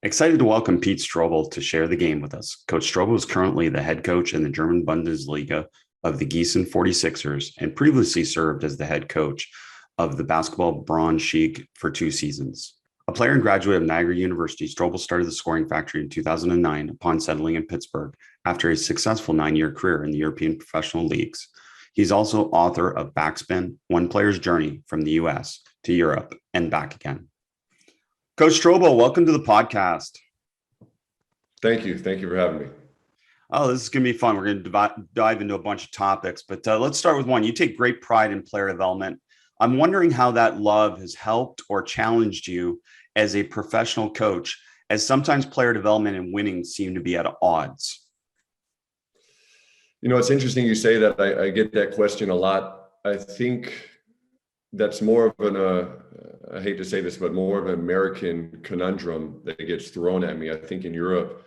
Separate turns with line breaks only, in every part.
Excited to welcome Pete Strobl to share the game with us. Coach Strobl is currently the head coach in the German Bundesliga of the Giessen 46ers and previously served as the head coach of the Basketball Braunschweig for 2 seasons. A player and graduate of Niagara University, Strobl started the Scoring Factory in 2009 upon settling in Pittsburgh after a successful 9-year career in the European professional leagues. He's also author of Backspin, One Player's Journey from the US to Europe and back again. Coach Strobl, welcome to the podcast.
Thank you. Thank you for having me.
Oh, this is going to be fun. We're going to dive into a bunch of topics, but let's start with one. You take great pride in player development. I'm wondering how that love has helped or challenged you as a professional coach, as sometimes player development and winning seem to be at odds.
You know, it's interesting you say that. I get that question a lot. I think that's more of I hate to say this, but more of an American conundrum that gets thrown at me. I think in Europe,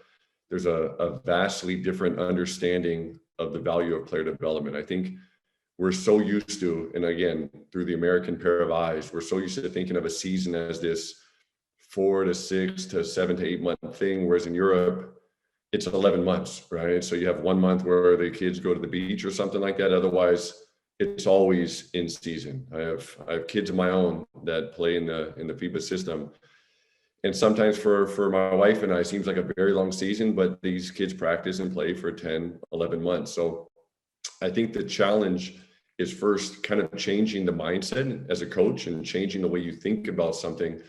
there's a vastly different understanding of the value of player development. I think we're so used to, and again, through the American pair of eyes, we're so used to thinking of a season as this 4 to 6 to 7 to 8 month thing, whereas in Europe, it's 11 months, right? So you have 1 month where the kids go to the beach or something like that. Otherwise, it's always in season. I have kids of my own that play in the FIBA system. And sometimes for my wife and I, it seems like a very long season, but these kids practice and play for 10, 11 months. So I think the challenge is first kind of changing the mindset as a coach and changing the way you think about something.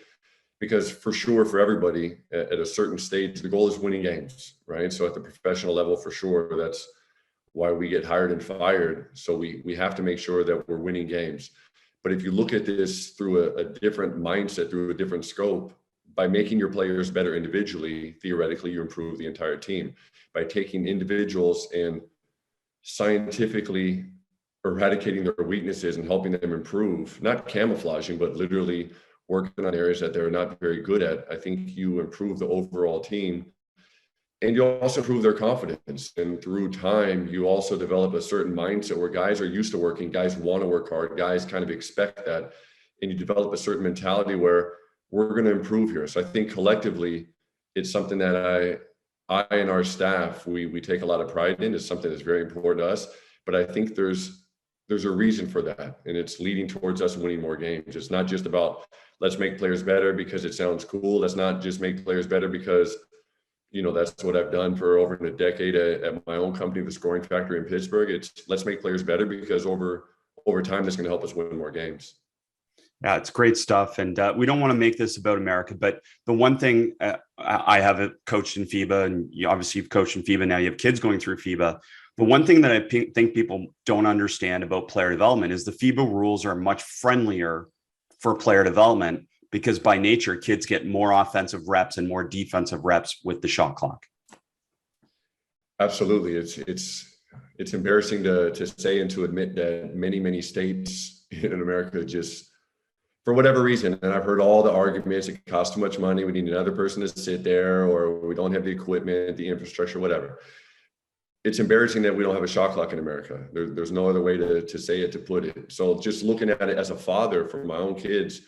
Because for sure, for everybody at a certain stage, the goal is winning games, right? So at the professional level, for sure, that's why we get hired and fired. So we have to make sure that we're winning games. But if you look at this through a different mindset, through a different scope, by making your players better individually, theoretically, you improve the entire team. By taking individuals and scientifically eradicating their weaknesses and helping them improve, not camouflaging, but literally working on areas that they're not very good at, I think you improve the overall team. And you also improve their confidence. And through time, you also develop a certain mindset where guys are used to working, guys want to work hard, guys kind of expect that. And you develop a certain mentality where we're going to improve here. So I think collectively, it's something that I and our staff, we take a lot of pride in. It's something that's very important to us. But I think there's a reason for that. And it's leading towards us winning more games. It's not just about let's make players better because it sounds cool. Let's not just make players better because that's what I've done for over a decade at my own company, the Scoring Factory in Pittsburgh. It's let's make players better because over time, that's going to help us win more games.
Yeah, it's great stuff. And we don't want to make this about America, but the one thing I have coached in FIBA, and obviously you've coached in FIBA, now you have kids going through FIBA. The one thing that I think people don't understand about player development is the FIBA rules are much friendlier for player development because by nature, kids get more offensive reps and more defensive reps with the shot clock.
Absolutely. It's embarrassing to say and to admit that many states in America just, for whatever reason, and I've heard all the arguments, it costs too much money, we need another person to sit there, or we don't have the equipment, the infrastructure, whatever. It's embarrassing that we don't have a shot clock in America. There's no other way to say it, to put it. So just looking at it as a father for my own kids,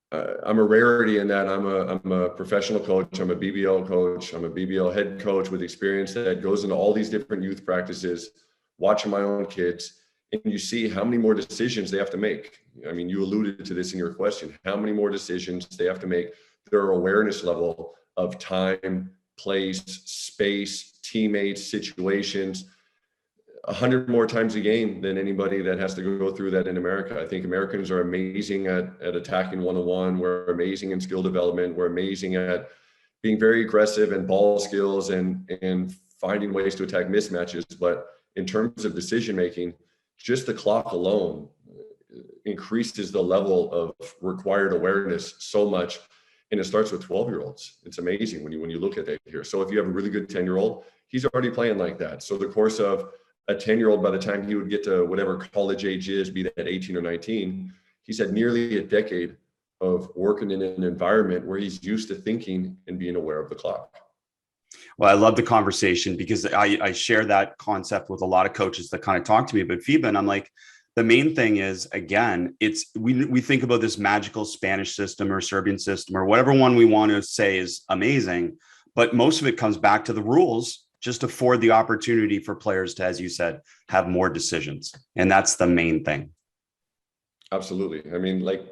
I'm a rarity in that I'm a professional coach. I'm a BBL coach. I'm a BBL head coach with experience that goes into all these different youth practices, watching my own kids, and you see how many more decisions they have to make. I mean, you alluded to this in your question, how many more decisions they have to make, their awareness level of time, place, space, teammates, situations, 100 more times a game than anybody that has to go through that in America. I think Americans are amazing at attacking one-on-one. We're amazing in skill development. We're amazing at being very aggressive and ball skills and finding ways to attack mismatches. But in terms of decision-making, just the clock alone increases the level of required awareness so much. And it starts with 12-year-olds. It's amazing when you look at that here. So if you have a really good 10-year-old, he's already playing like that. So the course of a 10-year-old, by the time he would get to whatever college age is, be that 18 or 19, he's had nearly a decade of working in an environment where he's used to thinking and being aware of the clock.
Well, I love the conversation because I share that concept with a lot of coaches that kind of talk to me about FIBA. And I'm like, The main thing is, again, we think about this magical Spanish system or Serbian system or whatever one we want to say is amazing, but most of it comes back to the rules just afford the opportunity for players to, as you said, have more decisions. And that's the main thing.
Absolutely. I mean, like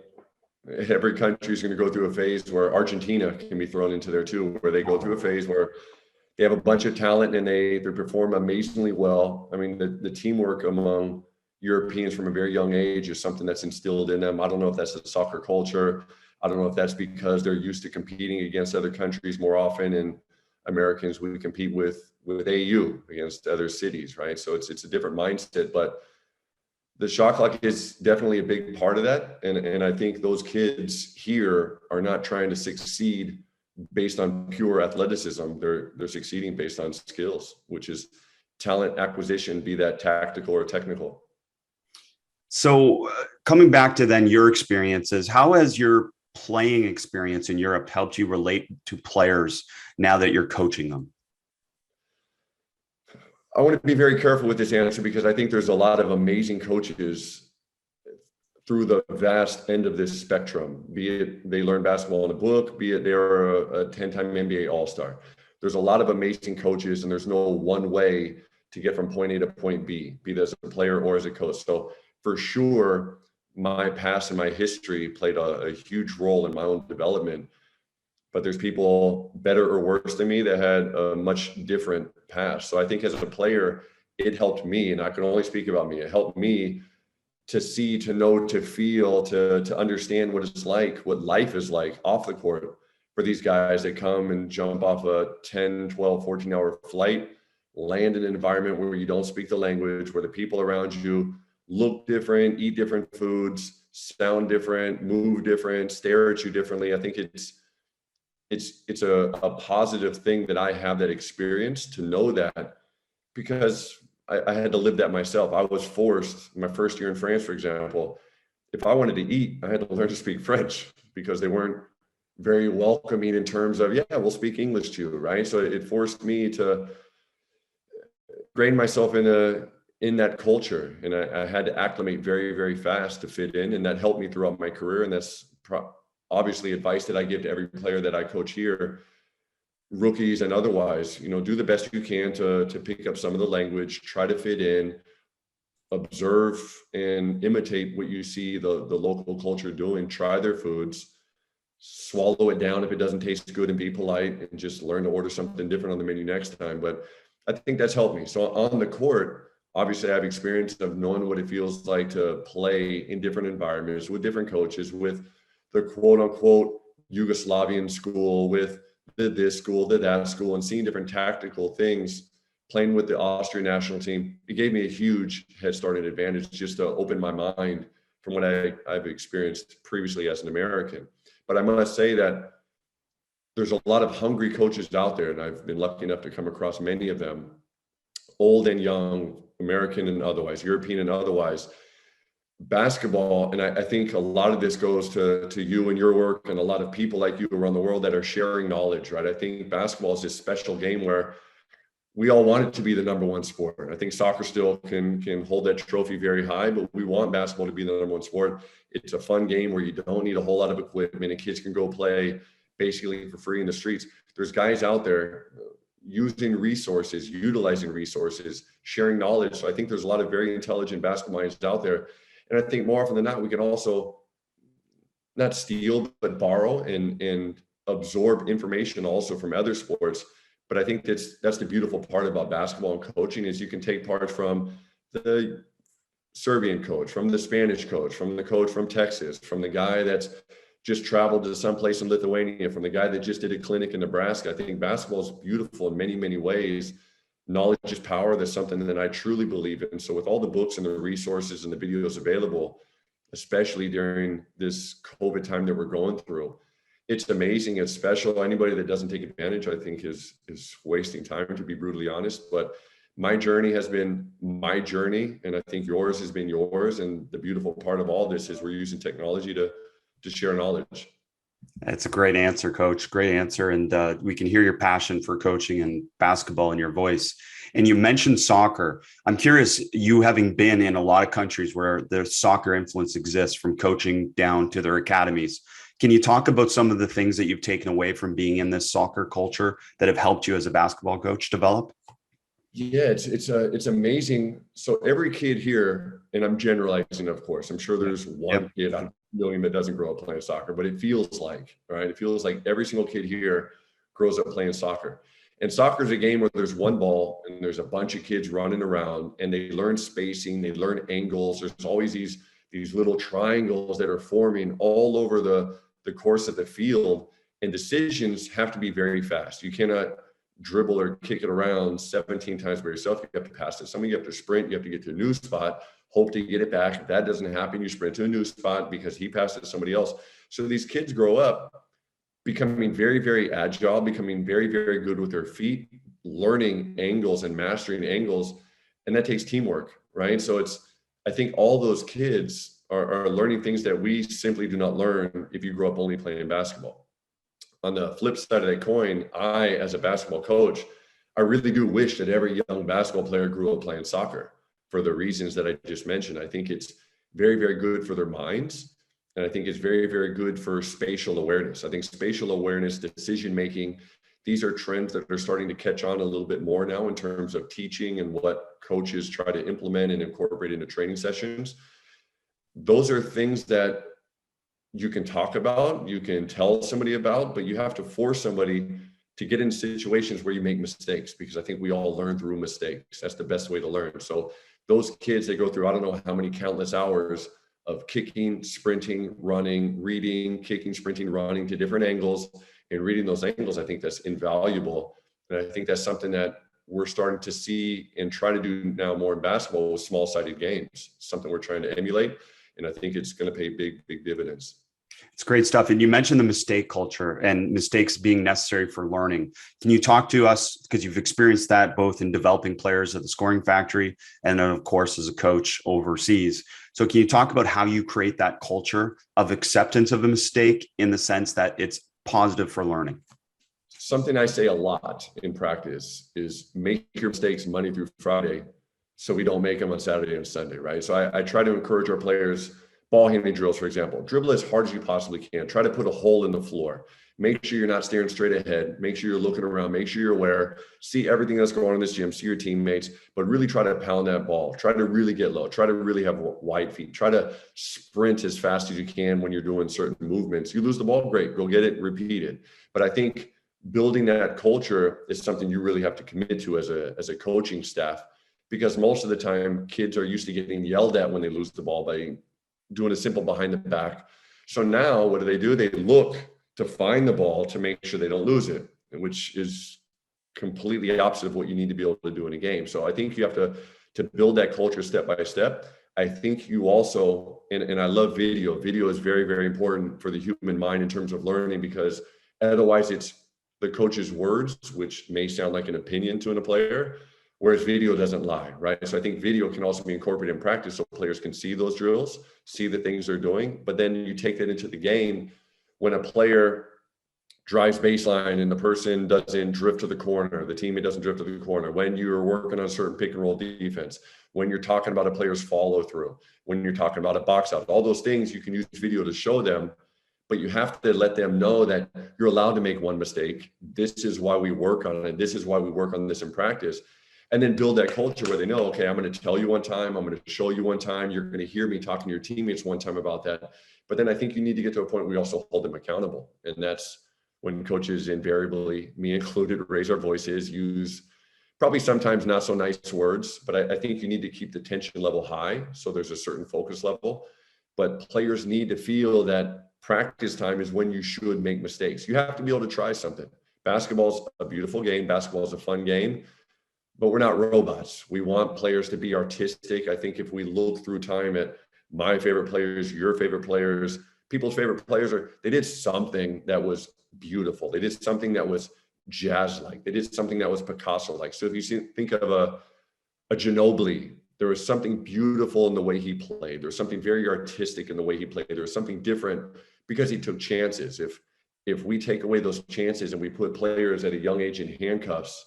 every country is going to go through a phase where Argentina can be thrown into there too, where they go through a phase where they have a bunch of talent and they perform amazingly well. I mean, the teamwork among Europeans from a very young age is something that's instilled in them. I don't know if that's the soccer culture. I don't know if that's because they're used to competing against other countries more often, and Americans, we compete with AU against other cities, right? So it's a different mindset, but the shot clock is definitely a big part of that. And I think those kids here are not trying to succeed based on pure athleticism. They're succeeding based on skills, which is talent acquisition, be that tactical or technical.
So coming back to then your experiences, how has your playing experience in Europe helped you relate to players now that you're coaching them?
I want to be very careful with this answer because I think there's a lot of amazing coaches through the vast end of this spectrum, be it they learn basketball in a book, be it they're a 10-time NBA All-Star. There's a lot of amazing coaches, and there's no one way to get from point A to point B, be that as a player or as a coach. So for sure, my past and my history played a huge role in my own development. But there's people better or worse than me that had a much different past. So I think as a player, it helped me, and I can only speak about me. It helped me to see, to know, to feel, to understand what it's like, what life is like off the court for these guys that come and jump off a 10, 12, 14-hour flight, land in an environment where you don't speak the language, where the people around you look different, eat different foods, sound different, move different, stare at you differently. I think it's a positive thing that I have that experience to know that, because I had to live that myself. I was forced my first year in France, for example, if I wanted to eat, I had to learn to speak French because they weren't very welcoming in terms of, yeah, we'll speak English to you, right? So it forced me to grain myself in that culture. And I had to acclimate very, very fast to fit in. And that helped me throughout my career. And that's obviously advice that I give to every player that I coach here, rookies and otherwise. Do the best you can to pick up some of the language, try to fit in, observe and imitate what you see the local culture doing, try their foods, swallow it down if it doesn't taste good and be polite, and just learn to order something different on the menu next time. But I think that's helped me. So on the court, obviously I have experience of knowing what it feels like to play in different environments with different coaches, with the quote unquote Yugoslavian school, with this school, that school, and seeing different tactical things, playing with the Austrian national team. It gave me a huge head start and advantage just to open my mind from what I've experienced previously as an American. But I must say that there's a lot of hungry coaches out there, and I've been lucky enough to come across many of them, old and young, American and otherwise, European and otherwise. Basketball, and I think a lot of this goes to you and your work and a lot of people like you around the world that are sharing knowledge, right? I think basketball is this special game where we all want it to be the number one sport. I think soccer still can hold that trophy very high, but we want basketball to be the number one sport. It's a fun game where you don't need a whole lot of equipment and kids can go play basically for free in the streets. There's guys out there using resources, utilizing resources, sharing knowledge. So I think there's a lot of very intelligent basketball minds out there. And I think more often than not, we can also not steal, but borrow and absorb information also from other sports. But I think that's the beautiful part about basketball and coaching is you can take parts from the Serbian coach, from the Spanish coach, from the coach from Texas, from the guy that's just traveled to someplace in Lithuania, from the guy that just did a clinic in Nebraska. I think basketball is beautiful in many, many ways. Knowledge is power. That's something that I truly believe in. So with all the books and the resources and the videos available, especially during this COVID time that we're going through, it's amazing. It's special. Anybody that doesn't take advantage, I think is wasting time, to be brutally honest. But my journey has been my journey, and I think yours has been yours. And the beautiful part of all this is we're using technology to share knowledge.
That's a great answer, Coach. Great answer. And we can hear your passion for coaching and basketball in your voice. And you mentioned soccer. I'm curious, you having been in a lot of countries where the soccer influence exists from coaching down to their academies. Can you talk about some of the things that you've taken away from being in this soccer culture that have helped you as a basketball coach develop?
Yeah, it's amazing. So every kid here, and I'm generalizing, of course, I'm sure there's one kid out of a million that doesn't grow up playing soccer, but it feels like, right? It feels like every single kid here grows up playing soccer. And soccer is a game where there's one ball and there's a bunch of kids running around and they learn spacing, they learn angles. There's always these little triangles that are forming all over the course of the field, and decisions have to be very fast. You cannot dribble or kick it around 17 times by yourself. You have to pass it. Somebody, you have to sprint, you have to get to a new spot, hope to get it back. If that doesn't happen, you sprint to a new spot because he passed it to somebody else. So these kids grow up becoming very, very agile, becoming very, very good with their feet, learning angles and mastering angles. And that takes teamwork, right? So I think all those kids are learning things that we simply do not learn if you grow up only playing basketball. On the flip side of that coin, I, as a basketball coach, I really do wish that every young basketball player grew up playing soccer for the reasons that I just mentioned. I think it's very, very good for their minds. And I think it's very, very good for spatial awareness. I think spatial awareness, decision-making, these are trends that are starting to catch on a little bit more now in terms of teaching and what coaches try to implement and incorporate into training sessions. Those are things that you can talk about, you can tell somebody about, but you have to force somebody to get in situations where you make mistakes, because I think we all learn through mistakes. That's the best way to learn. So those kids, they go through, I don't know how many countless hours of kicking, sprinting, running, reading, kicking, sprinting, running to different angles and reading those angles. I think that's invaluable. And I think that's something that we're starting to see and try to do now more in basketball with small-sided games, something we're trying to emulate. And I think it's going to pay big, big dividends.
It's great stuff. And you mentioned the mistake culture and mistakes being necessary for learning. Can you talk to us, because you've experienced that both in developing players at the Scoring Factory and then, of course, as a coach overseas. So can you talk about how you create that culture of acceptance of a mistake in the sense that it's positive for learning?
Something I say a lot in practice is make your mistakes Monday through Friday so we don't make them on Saturday and Sunday, right? So I try to encourage our players. Ball handling drills, for example, dribble as hard as you possibly can. Try to put a hole in the floor. Make sure you're not staring straight ahead. Make sure you're looking around. Make sure you're aware. See everything that's going on in this gym. See your teammates, but really try to pound that ball. Try to really get low. Try to really have wide feet. Try to sprint as fast as you can when you're doing certain movements. You lose the ball, great. Go get it, repeat it. But I think building that culture is something you really have to commit to as a coaching staff, because most of the time kids are used to getting yelled at when they lose the ball by doing a simple behind the back. So now what do? They look to find the ball to make sure they don't lose it, which is completely opposite of what you need to be able to do in a game. So I think you have to build that culture step by step. I think you also, and I love video. Video is very, very important for the human mind in terms of learning, because otherwise it's the coach's words, which may sound like an opinion to a player, whereas video doesn't lie, right? So I think video can also be incorporated in practice so players can see those drills, see the things they're doing, but then you take that into the game. When a player drives baseline and the person doesn't drift to the corner, the teammate doesn't drift to the corner, when you're working on a certain pick and roll defense, when you're talking about a player's follow through, when you're talking about a box out, all those things you can use video to show them, but you have to let them know that you're allowed to make one mistake. This is why we work on it. This is why we work on this in practice. And then build that culture where they know, okay, I'm going to tell you one time, I'm going to show you one time, you're going to hear me talking to your teammates one time about that. But then I think you need to get to a point where we also hold them accountable. And that's when coaches invariably, me included, raise our voices, use probably sometimes not so nice words, but I think you need to keep the tension level high. So there's a certain focus level, but players need to feel that practice time is when you should make mistakes. You have to be able to try something. Basketball's a beautiful game. Basketball is a fun game. But we're not robots. We want players to be artistic. I think if we look through time at my favorite players, your favorite players, people's favorite players, they did something that was beautiful. They did something that was jazz-like. They did something that was Picasso-like. So if you think of a Ginobili, there was something beautiful in the way he played. There was something very artistic in the way he played. There was something different because he took chances. if we take away those chances and we put players at a young age in handcuffs,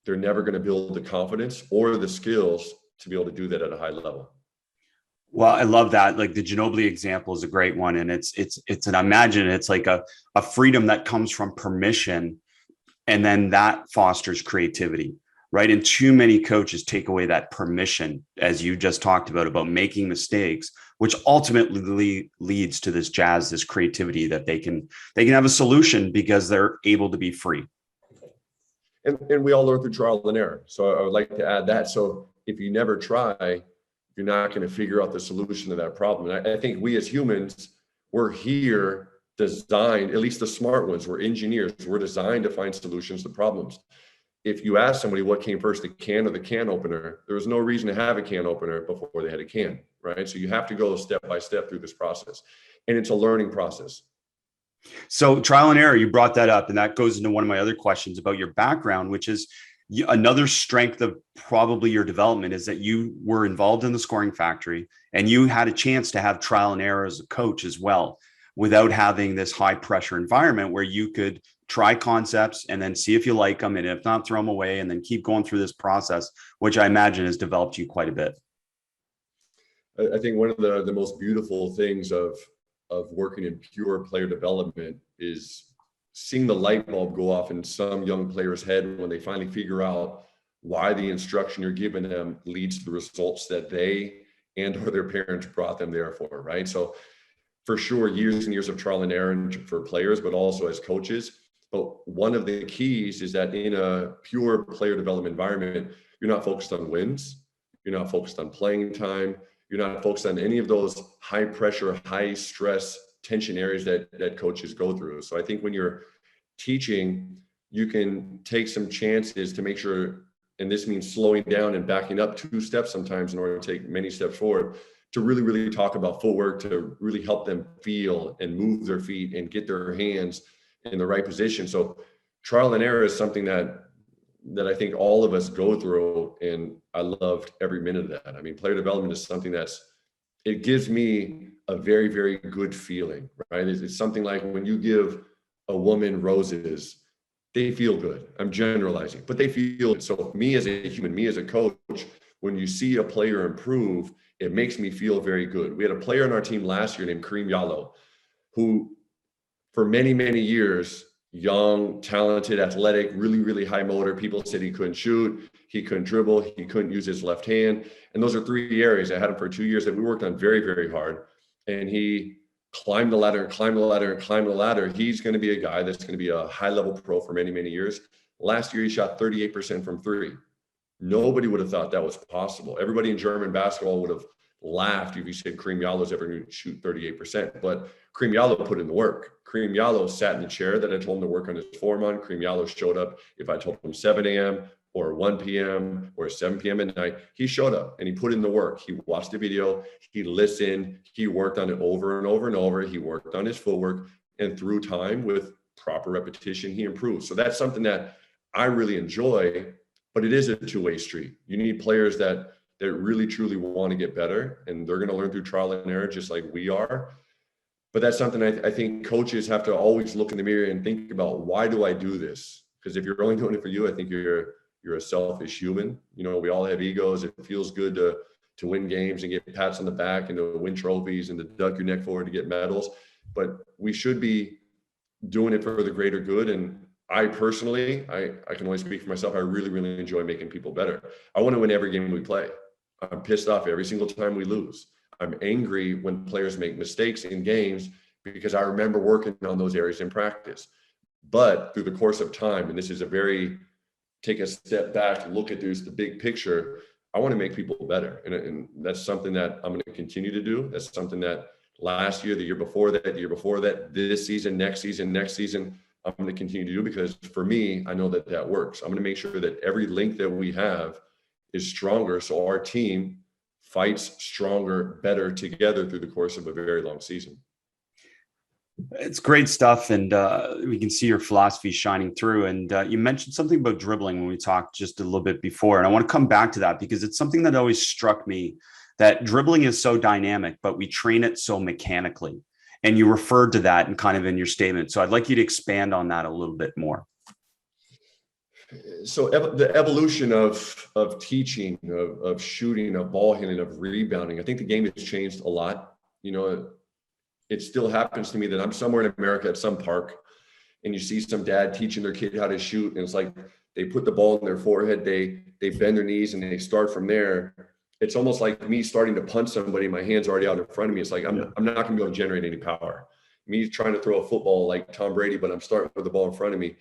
they're never going to build the confidence or the skills to be able to do that at a high level.
Well, I love that. Like the Ginobili example is a great one. And it's an imagine it's like a freedom that comes from permission. And then that fosters creativity, right? And too many coaches take away that permission, as you just talked about making mistakes, which ultimately leads to this creativity that they can have a solution because they're able to be free.
And we all learn through trial and error. So I would like to add that. So if you never try, you're not going to figure out the solution to that problem. And I think we as humans, we're here designed, at least the smart ones, we're engineers, we're designed to find solutions to problems. If you ask somebody what came first, the can or the can opener, there was no reason to have a can opener before they had a can, right? So you have to go step by step through this process. And it's a learning process.
So trial and error, you brought that up, and that goes into one of my other questions about your background, which is another strength of probably your development is that you were involved in the scoring factory and you had a chance to have trial and error as a coach as well, without having this high pressure environment where you could try concepts and then see if you like them, and if not, throw them away, and then keep going through this process, which I imagine has developed you quite a bit.
I think one of the most beautiful things of working in pure player development is seeing the light bulb go off in some young player's head when they finally figure out why the instruction you're giving them leads to the results that they and or their parents brought them there for, right? So for sure, years and years of trial and error for players, but also as coaches. But one of the keys is that in a pure player development environment, you're not focused on wins, you're not focused on playing time, you're not focused on any of those high pressure, high stress, tension areas that coaches go through. So I think when you're teaching, you can take some chances to make sure, and this means slowing down and backing up 2 steps sometimes in order to take many steps forward, to really, really talk about footwork, to really help them feel and move their feet and get their hands in the right position. So trial and error is something that I think all of us go through, and I loved every minute of that. I mean, player development is something it gives me a very, very good feeling, right? It's something like when you give a woman roses, they feel good. I'm generalizing, but they feel good. So me as a human, me as a coach, when you see a player improve, it makes me feel very good. We had a player on our team last year named Kareem Yallo, who for many, many years, young, talented, athletic, really, really high motor. People said he couldn't shoot, he couldn't dribble, he couldn't use his left hand. And those are 3 areas. I had him for 2 years that we worked on very, very hard. And he climbed the ladder and climbed the ladder and climbed the ladder. He's going to be a guy that's going to be a high-level pro for many, many years. Last year, he shot 38% from 3. Nobody would have thought that was possible. Everybody in German basketball would have laughed if you said Kareem Yallow's ever going to shoot 38%. But Kareem Yallo put in the work. Kareem Yallo sat in the chair that I told him to work on his form on. Kareem Yallo showed up if I told him 7 a.m. or 1 p.m. or 7 p.m. at night. He showed up and he put in the work. He watched the video. He listened. He worked on it over and over and over. He worked on his footwork. And through time, with proper repetition, he improved. So that's something that I really enjoy, but it is a two-way street. You need players that really, truly want to get better, and they're going to learn through trial and error just like we are. But that's something I think coaches have to always look in the mirror and think about, why do I do this? Because if you're only doing it for you, I think you're a selfish human. You know, we all have egos. It feels good to win games and get pats on the back and to win trophies and to duck your neck forward to get medals. But we should be doing it for the greater good. And I personally, I can only speak for myself. I really, really enjoy making people better. I want to win every game we play. I'm pissed off every single time we lose. I'm angry when players make mistakes in games because I remember working on those areas in practice. But through the course of time, and this is take a step back, look at the big picture, I want to make people better. And that's something that I'm going to continue to do. That's something that last year, the year before that, this season, next season, I'm going to continue to do, because for me, I know that works. I'm going to make sure that every link that we have is stronger, so our team fights stronger, better together through the course of a very long season.
It's great stuff, and we can see your philosophy shining through. And you mentioned something about dribbling when we talked just a little bit before, and I want to come back to that because it's something that always struck me, that dribbling is so dynamic, but we train it so mechanically. And you referred to that and kind of in your statement. So I'd like you to expand on that a little bit more.
So the evolution of teaching, of shooting, of ball handling, of rebounding, I think the game has changed a lot. You know, it still happens to me that I'm somewhere in America at some park and you see some dad teaching their kid how to shoot. And it's like they put the ball in their forehead, they bend their knees and they start from there. It's almost like me starting to punch somebody, my hand's already out in front of me. It's like, I'm not going to be able to generate any power. Me trying to throw a football like Tom Brady, but I'm starting with the ball in front of me.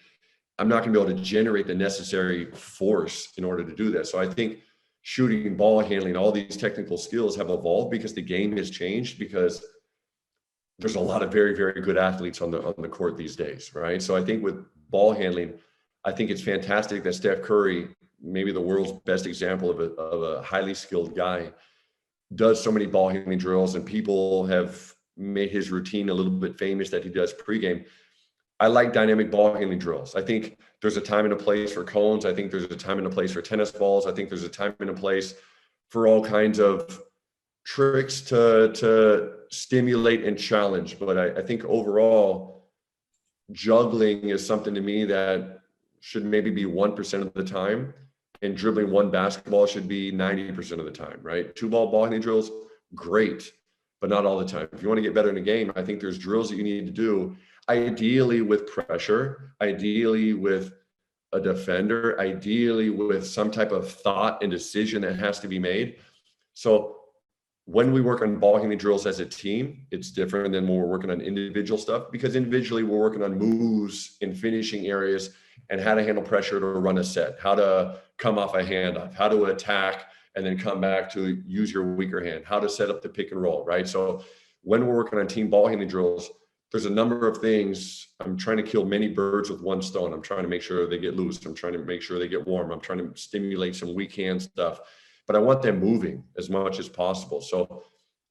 I'm not going to be able to generate the necessary force in order to do that. So I think shooting, ball handling, all these technical skills have evolved because the game has changed, because there's a lot of very, very good athletes on the court these days, right? So I think with ball handling, I think it's fantastic that Steph Curry, maybe the world's best example of a highly skilled guy, does so many ball handling drills, and people have made his routine a little bit famous that he does pregame. I like dynamic ball handling drills. I think there's a time and a place for cones. I think there's a time and a place for tennis balls. I think there's a time and a place for all kinds of tricks to stimulate and challenge. But I think overall, juggling is something to me that should maybe be 1% of the time, and dribbling one basketball should be 90% of the time, right? 2-ball ball handling drills, great, but not all the time. If you want to get better in a game, I think there's drills that you need to do, ideally with pressure, ideally with a defender, ideally with some type of thought and decision that has to be made. So when we work on ball handling drills as a team, it's different than when we're working on individual stuff, because individually we're working on moves in finishing areas and how to handle pressure to run a set, how to come off a handoff, how to attack and then come back to use your weaker hand, how to set up the pick and roll, right? So when we're working on team ball handling drills, there's a number of things. I'm trying to kill many birds with one stone. I'm trying to make sure they get loose. I'm trying to make sure they get warm. I'm trying to stimulate some weak hand stuff, but I want them moving as much as possible. So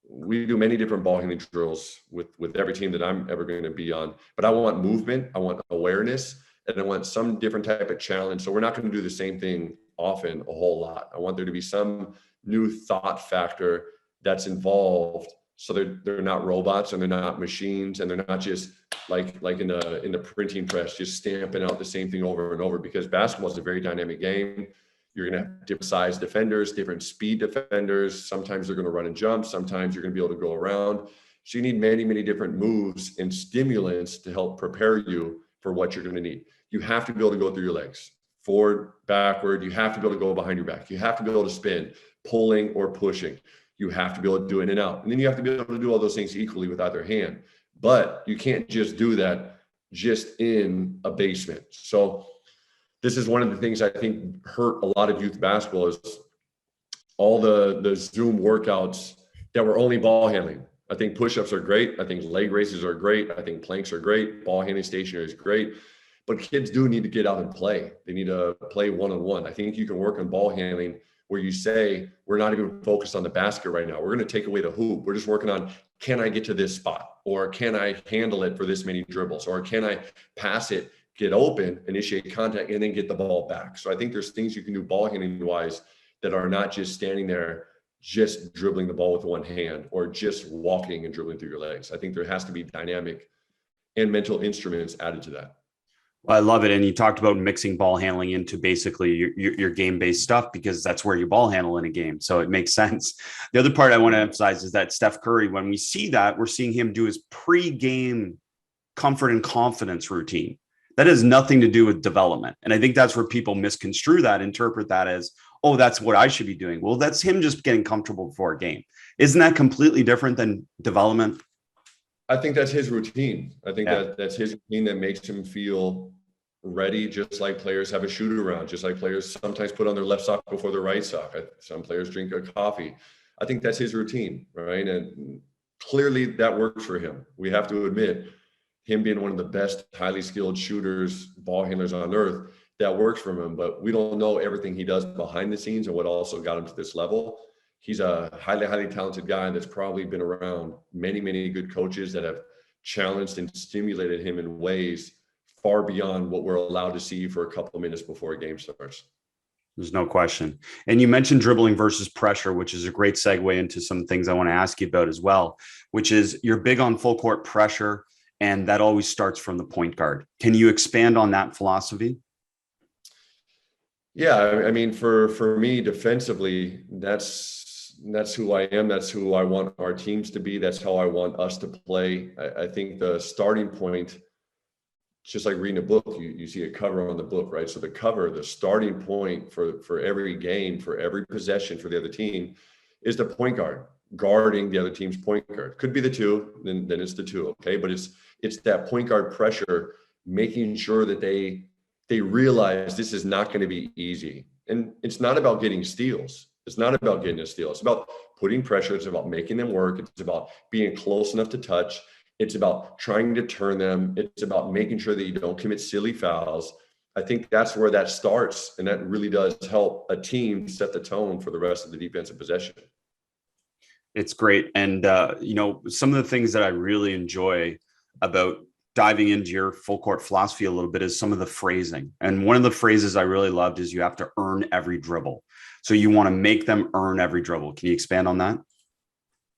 we do many different ball handling drills with every team that I'm ever going to be on, but I want movement, I want awareness, and I want some different type of challenge. So we're not going to do the same thing often a whole lot. I want there to be some new thought factor that's involved, so they're not robots and they're not machines and they're not just like in the printing press, just stamping out the same thing over and over, because basketball is a very dynamic game. You're going to have different size defenders, different speed defenders. Sometimes they're going to run and jump. Sometimes you're going to be able to go around. So you need many, many different moves and stimulants to help prepare you for what you're going to need. You have to be able to go through your legs, forward, backward. You have to be able to go behind your back. You have to be able to spin, pulling or pushing. You have to be able to do in and out. And then you have to be able to do all those things equally with either hand. But you can't just do that just in a basement. So this is one of the things I think hurt a lot of youth basketball, is all the Zoom workouts that were only ball handling. I think push-ups are great. I think leg raises are great. I think planks are great. Ball handling stationary is great. But kids do need to get out and play. They need to play one-on-one. I think you can work on ball handling where you say, we're not even focused on the basket right now. We're going to take away the hoop. We're just working on, can I get to this spot? Or can I handle it for this many dribbles? Or can I pass it, get open, initiate contact, and then get the ball back? So I think there's things you can do ball handling wise that are not just standing there, just dribbling the ball with one hand, or just walking and dribbling through your legs. I think there has to be dynamic and mental instruments added to that.
I love it. And you talked about mixing ball handling into basically your game-based stuff, because that's where you ball handle in a game. So it makes sense. The other part I want to emphasize is that Steph Curry, when we see that, we're seeing him do his pre-game comfort and confidence routine. That has nothing to do with development. And I think that's where people misconstrue that, interpret that as, oh, that's what I should be doing. Well, that's him just getting comfortable before a game. Isn't that completely different than development?
I think that's his routine. I think that's his routine that makes him feel ready, just like players have a shoot around, just like players sometimes put on their left sock before their right sock. Some players drink a coffee. I think that's his routine, right? And clearly that works for him. We have to admit, him being one of the best highly skilled shooters, ball handlers on earth, that works for him. But we don't know everything he does behind the scenes and what also got him to this level. He's a highly, highly talented guy that's probably been around many, many good coaches that have challenged and stimulated him in ways far beyond what we're allowed to see for a couple of minutes before a game starts.
There's no question. And you mentioned dribbling versus pressure, which is a great segue into some things I want to ask you about as well, which is you're big on full court pressure, and that always starts from the point guard. Can you expand on that philosophy?
Yeah, I mean, for me, defensively, that's who I am. That's who I want our teams to be. That's how I want us to play. I think the starting point, just like reading a book, you see a cover on the book, right? So the cover, the starting point for every game, for every possession for the other team is the point guard guarding the other team's point guard. Could be the two, then it's the two, okay? But it's that point guard pressure, making sure that they realize this is not going to be easy. And it's not about getting steals. It's not about getting a steal. It's about putting pressure. It's about making them work. It's about being close enough to touch. It's about trying to turn them. It's about making sure that you don't commit silly fouls. I think that's where that starts. And that really does help a team set the tone for the rest of the defensive possession.
It's great. And, some of the things that I really enjoy about diving into your full court philosophy a little bit is some of the phrasing. And one of the phrases I really loved is you have to earn every dribble. So you want to make them earn every dribble. Can you expand on that?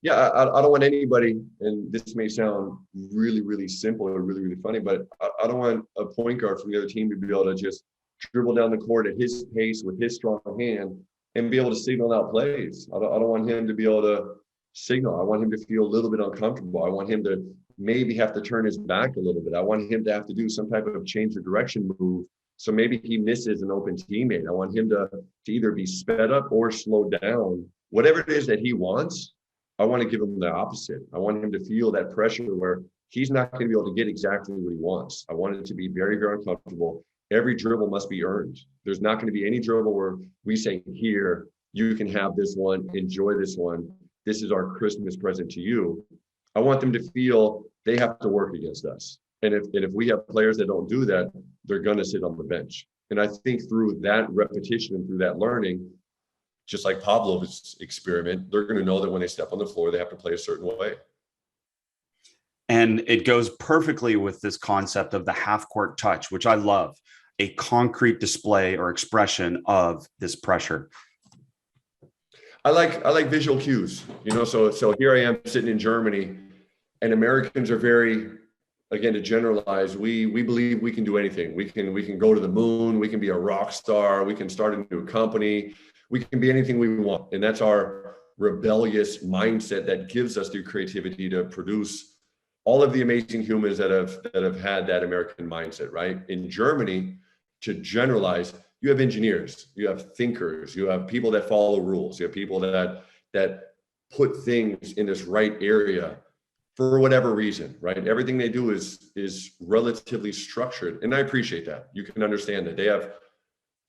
Yeah, I don't want anybody, and this may sound really, really simple or really, really funny, but I don't want a point guard from the other team to be able to just dribble down the court at his pace with his strong hand and be able to signal out plays. I don't want him to be able to signal. I want him to feel a little bit uncomfortable. I want him to maybe have to turn his back a little bit. I want him to have to do some type of change of direction move. So maybe he misses an open teammate. I want him to either be sped up or slowed down. Whatever it is that he wants, I want to give him the opposite. I want him to feel that pressure where he's not going to be able to get exactly what he wants. I want it to be very, very uncomfortable. Every dribble must be earned. There's not going to be any dribble where we say, here, you can have this one, enjoy this one. This is our Christmas present to you. I want them to feel they have to work against us. And if we have players that don't do that, they're going to sit on the bench. And I think through that repetition and through that learning, just like Pavlov's experiment, they're going to know that when they step on the floor, they have to play a certain way.
And it goes perfectly with this concept of the half court touch, which I love, a concrete display or expression of this pressure.
I like visual cues, so here I am sitting in Germany, and Americans are very, again, to generalize, we believe we can do anything. We can go to the moon, we can be a rock star, we can start a new company, we can be anything we want. And that's our rebellious mindset that gives us the creativity to produce all of the amazing humans that have had that American mindset, right? In Germany, to generalize, you have engineers, you have thinkers, you have people that follow rules, you have people that put things in this right area for whatever reason, right? Everything they do is relatively structured. And I appreciate that. You can understand that they have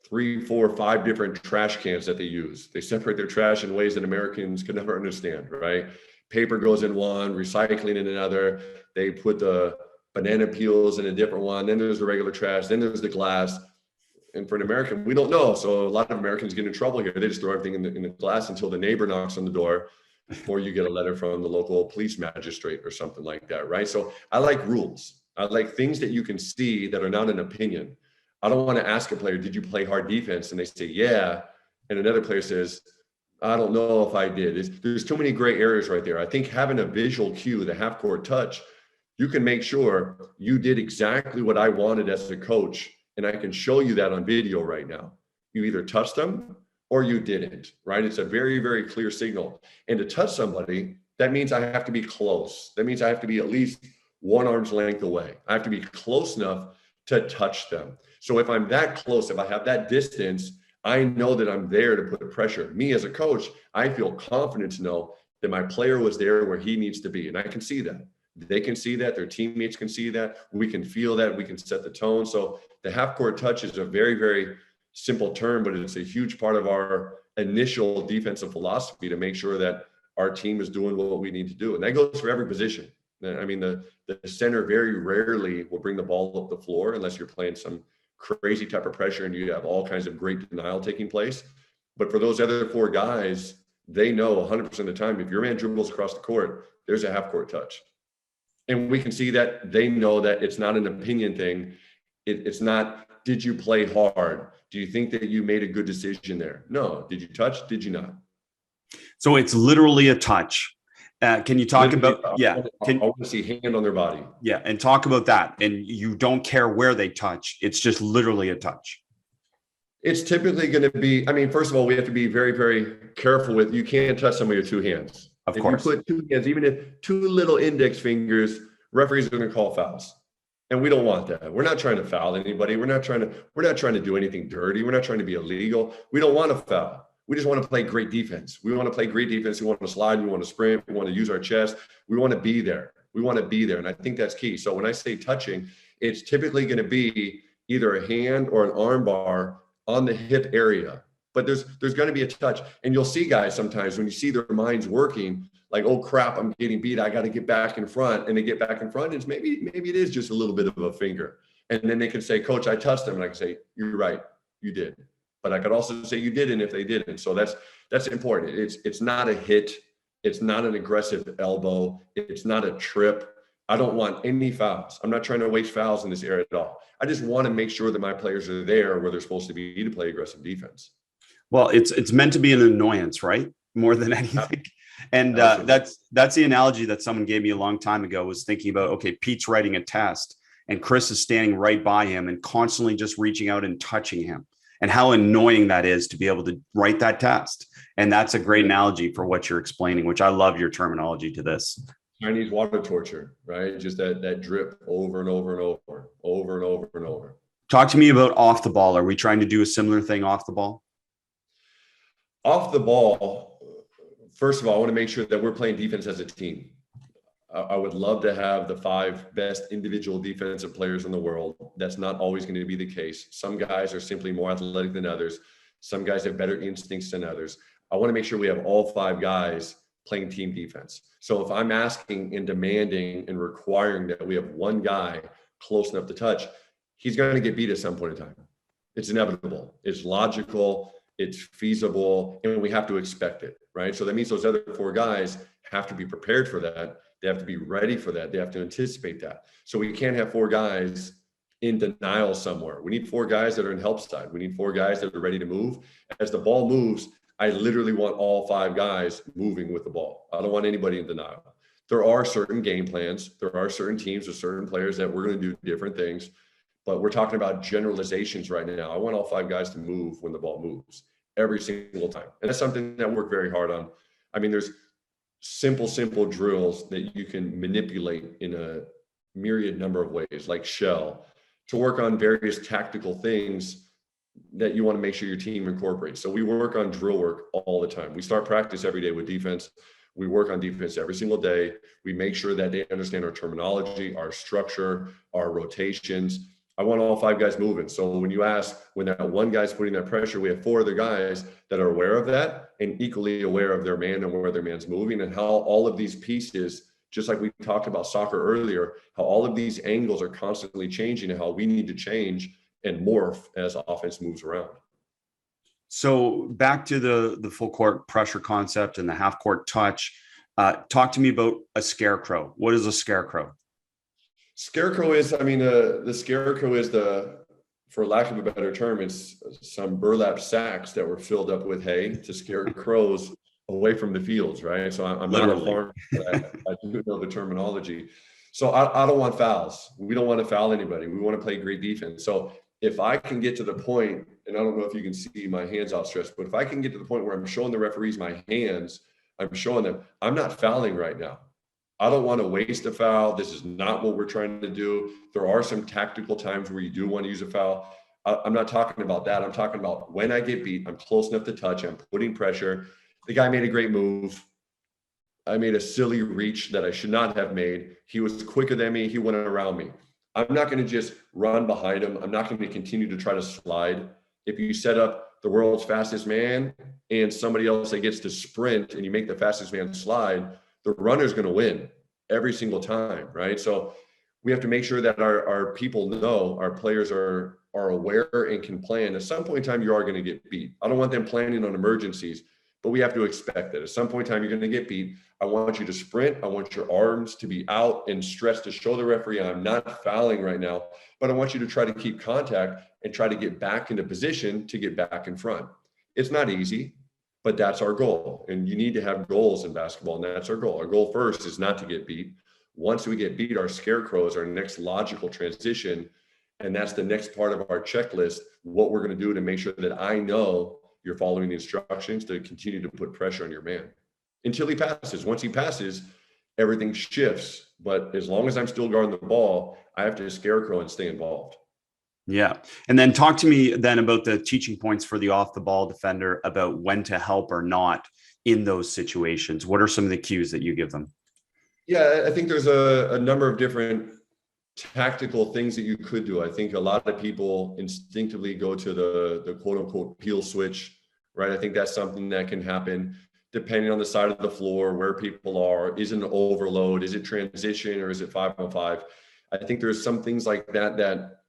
3, 4, 5 different trash cans that they use. They separate their trash in ways that Americans could never understand, right? Paper goes in one, recycling in another. They put the banana peels in a different one. Then there's the regular trash. Then there's the glass. And for an American, we don't know. So a lot of Americans get in trouble here. They just throw everything in the glass until the neighbor knocks on the door, or you get a letter from the local police magistrate or something like that, right? So I like rules. I like things that you can see that are not an opinion. I don't want to ask a player, did you play hard defense? And they say, yeah. And another player says, I don't know if I did. There's too many gray areas right there. I think having a visual cue, the half court touch, you can make sure you did exactly what I wanted as a coach. And I can show you that on video right now. You either touched them or you didn't, right? It's a very, very clear signal. And to touch somebody, that means I have to be close. That means I have to be at least 1 arm's length away. I have to be close enough to touch them. So if I'm that close, if I have that distance, I know that I'm there to put pressure. Me as a coach, I feel confident to know that my player was there where he needs to be. And I can see that. They can see that. Their teammates can see that. We can feel that. We can set the tone. So the half court touch is a very, very simple term, but it's a huge part of our initial defensive philosophy to make sure that our team is doing what we need to do. And that goes for every position. I mean, the center very rarely will bring the ball up the floor unless you're playing some crazy type of pressure and you have all kinds of great denial taking place. But for those other 4 guys, they know 100% of the time, if your man dribbles across the court, there's a half court touch. And we can see that they know that it's not an opinion thing. It's not Did you play hard? Do you think that you made a good decision there? No. Did you touch? Did you not?
So it's literally a touch. Can you talk about,
I want to see hand on their body.
Yeah. And talk about that. And you don't care where they touch. It's just literally a touch.
It's typically going to be, I mean, first of all, we have to be very, very careful with, you can't touch somebody with two hands.
Of course.
If you put two hands, even if two little index fingers, referees are going to call fouls. And we don't want that. We're not trying to foul anybody. We're not trying to do anything dirty. We're not trying to be illegal. We don't want to foul. We just want to play great defense. We want to play great defense. We want to slide. We want to sprint. We want to use our chest. We want to be there. We want to be there. And I think that's key. So when I say touching, it's typically going to be either a hand or an arm bar on the hip area. But there's going to be a touch. And you'll see guys sometimes when you see their minds working, like, oh crap, I'm getting beat. I got to get back in front. And they get back in front. It's maybe it is just a little bit of a finger. And then they can say, Coach, I touched them. And I can say, you're right, you did. But I could also say you didn't if they didn't. So that's important. It's not a hit. It's not an aggressive elbow. It's not a trip. I don't want any fouls. I'm not trying to waste fouls in this area at all. I just want to make sure that my players are there where they're supposed to be to play aggressive defense.
Well, it's meant to be an annoyance, right? More than anything. And that's the analogy that someone gave me a long time ago, was thinking about, okay, Pete's writing a test and Chris is standing right by him and constantly just reaching out and touching him, and how annoying that is to be able to write that test. And that's a great analogy for what you're explaining, which I love your terminology to this.
Chinese water torture, right? Just that drip over and over and over, over and over and over.
Talk to me about off the ball. Are we trying to do a similar thing off the ball?
Off the ball, first of all, I want to make sure that we're playing defense as a team. I would love to have the 5 best individual defensive players in the world. That's not always going to be the case. Some guys are simply more athletic than others. Some guys have better instincts than others. I want to make sure we have all 5 guys playing team defense. So if I'm asking and demanding and requiring that we have one guy close enough to touch, he's going to get beat at some point in time. It's inevitable. It's logical. It's feasible. And we have to expect it, right? So that means those other 4 guys have to be prepared for that. They have to be ready for that. They have to anticipate that. So we can't have 4 guys in denial somewhere. We need 4 guys that are in help side. We need 4 guys that are ready to move. As the ball moves, I literally want all 5 guys moving with the ball. I don't want anybody in denial. There are certain game plans. There are certain teams or certain players that we're going to do different things, but we're talking about generalizations right now. I want all 5 guys to move when the ball moves every single time. And that's something that we work very hard on. I mean, there's simple drills that you can manipulate in a myriad number of ways, like shell, to work on various tactical things that you want to make sure your team incorporates. So we work on drill work all the time. We start practice every day with defense. We work on defense every single day. We make sure that they understand our terminology, our structure, our rotations. I want all 5 guys moving. So when you ask, when that one guy's putting that pressure, we have 4 other guys that are aware of that and equally aware of their man and where their man's moving, and how all of these pieces, just like we talked about soccer earlier, how all of these angles are constantly changing and how we need to change and morph as offense moves around.
So back to the full court pressure concept and the half court touch. Talk to me about a scarecrow. What is a scarecrow?
Scarecrow is, the scarecrow is for lack of a better term, it's some burlap sacks that were filled up with hay to scare crows away from the fields, right? So I'm not a farmer, I do know the terminology. So I don't want fouls. We don't want to foul anybody. We want to play great defense. So if I can get to the point, and I don't know if you can see my hands outstretched, but if I can get to the point where I'm showing the referees my hands, I'm showing them I'm not fouling right now. I don't want to waste a foul. This is not what we're trying to do. There are some tactical times where you do want to use a foul. I'm not talking about that. I'm talking about when I get beat, I'm close enough to touch, I'm putting pressure. The guy made a great move. I made a silly reach that I should not have made. He was quicker than me. He went around me. I'm not going to just run behind him. I'm not going to continue to try to slide. If you set up the world's fastest man and somebody else that gets to sprint and you make the fastest man slide, the runner's going to win every single time, right? So we have to make sure that our people know, our players are aware and can plan. At some point in time, you are going to get beat. I don't want them planning on emergencies. but we have to expect that at some point in time, you're going to get beat. I want you to sprint. I want your arms to be out and stretched to show the referee I'm not fouling right now, but I want you to try to keep contact and try to get back into position to get back in front. It's not easy, but that's our goal. And you need to have goals in basketball, and that's our goal. Our goal first is not to get beat. Once we get beat, our Scarecrow is our next logical transition. And that's the next part of our checklist, what we're going to do to make sure that I know you're following the instructions to continue to put pressure on your man until he passes. Once he passes, everything shifts. But as long as I'm still guarding the ball, I have to Scarecrow and stay involved.
Yeah. And then talk to me then about the teaching points for the off the ball defender about when to help or not in those situations. What are some of the cues that you give them?
Yeah, I think there's a number of different tactical things that you could do. I think a lot of people instinctively go to the quote unquote peel switch, right? I think that's something that can happen depending on the side of the floor, where people are. Is it an overload? Is it transition, or is it 5-on-5? I think there's some things like that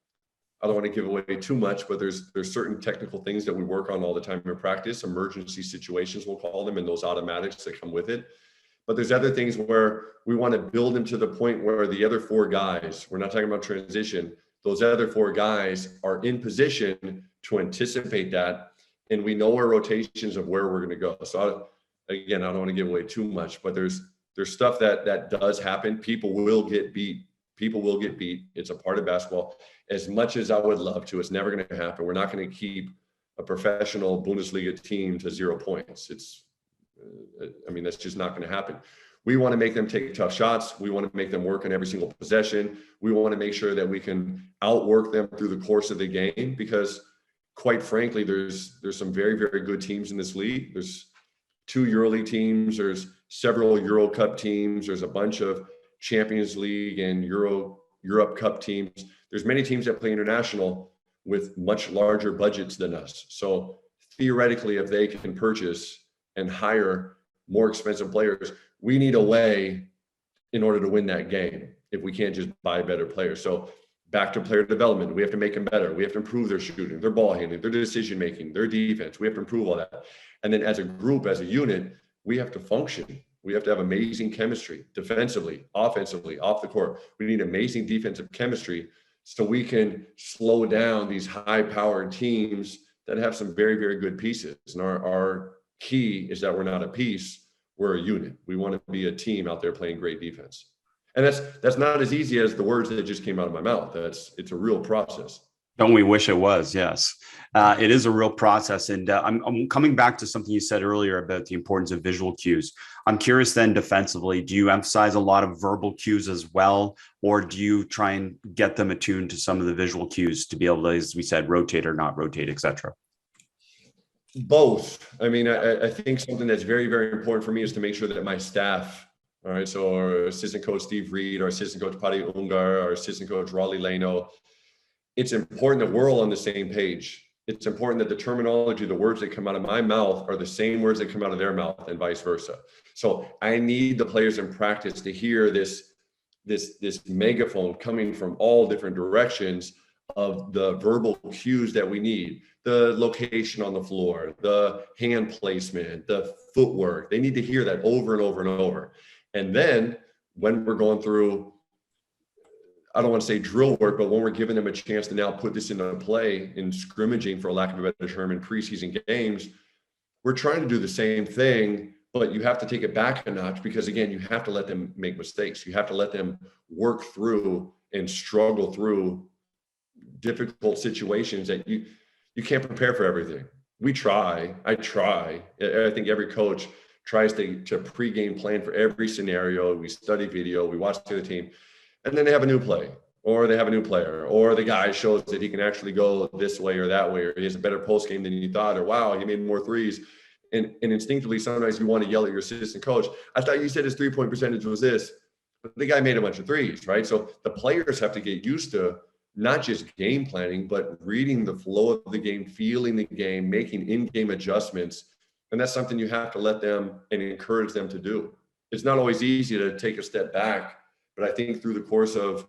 I don't want to give away too much, but there's certain technical things that we work on all the time in practice, emergency situations, we'll call them, and those automatics that come with it. But there's other things where we want to build them to the point where the other four guys, we're not talking about transition, those other four guys are in position to anticipate that. And we know our rotations of where we're going to go. So again, I don't want to give away too much, but there's stuff that does happen. People will get beat. People will get beat. It's a part of basketball. As much as I would love to, it's never going to happen. We're not going to keep a professional Bundesliga team to 0 points. That's just not going to happen. We want to make them take tough shots. We want to make them work on every single possession. We want to make sure that we can outwork them through the course of the game, because quite frankly, there's some very, very good teams in this league. There's 2 EuroLeague teams. There's several Euro Cup teams. There's a bunch of Champions League and Europe Cup teams. There's many teams that play international with much larger budgets than us. So theoretically, if they can purchase and hire more expensive players, we need a way in order to win that game if we can't just buy better players. So back to player development, we have to make them better. We have to improve their shooting, their ball handling, their decision making, their defense. We have to improve all that. And then as a group, as a unit, we have to function. We have to have amazing chemistry defensively, offensively, off the court. We need amazing defensive chemistry so we can slow down these high-powered teams that have some very, very good pieces. And our key is that we're not a piece, we're a unit. We want to be a team out there playing great defense. And that's not as easy as the words that just came out of my mouth. It's a real process.
Don't we wish it was? Yes. It is a real process. And I'm coming back to something you said earlier about the importance of visual cues. I'm curious then, defensively, do you emphasize a lot of verbal cues as well? Or do you try and get them attuned to some of the visual cues to be able to, as we said, rotate or not rotate, et cetera?
Both. I think something that's very, very important for me is to make sure that my staff, all right, so our assistant coach, Steve Reed, our assistant coach, Paddy Ungar, our assistant coach, Raleigh Leno, it's important that we're all on the same page. It's important that the terminology, the words that come out of my mouth are the same words that come out of their mouth and vice versa. So I need the players in practice to hear this megaphone coming from all different directions of the verbal cues that we need, the location on the floor, the hand placement, the footwork. They need to hear that over and over and over. And then when we're going through, I don't want to say drill work, but when we're giving them a chance to now put this into play in scrimmaging, for lack of a better term, in preseason games, we're trying to do the same thing, but you have to take it back a notch, because again, you have to let them make mistakes. You have to let them work through and struggle through difficult situations that you can't prepare for everything. I try. I think every coach tries to pre-game plan for every scenario. We study video, we watch the other team, and then they have a new play, or they have a new player, or the guy shows that he can actually go this way or that way, or he has a better post game than you thought, or wow, he made more threes. And instinctively, sometimes you want to yell at your assistant coach, I thought you said his 3-point percentage was this, but the guy made a bunch of threes, right? So the players have to get used to not just game planning, but reading the flow of the game, feeling the game, making in-game adjustments. And that's something you have to let them and encourage them to do. It's not always easy to take a step back, but I think through the course of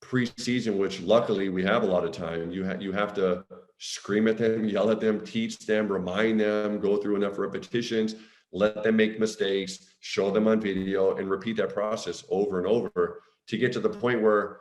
preseason, which luckily we have a lot of time, you have to scream at them, yell at them, teach them, remind them, go through enough repetitions, let them make mistakes, show them on video, and repeat that process over and over to get to the point where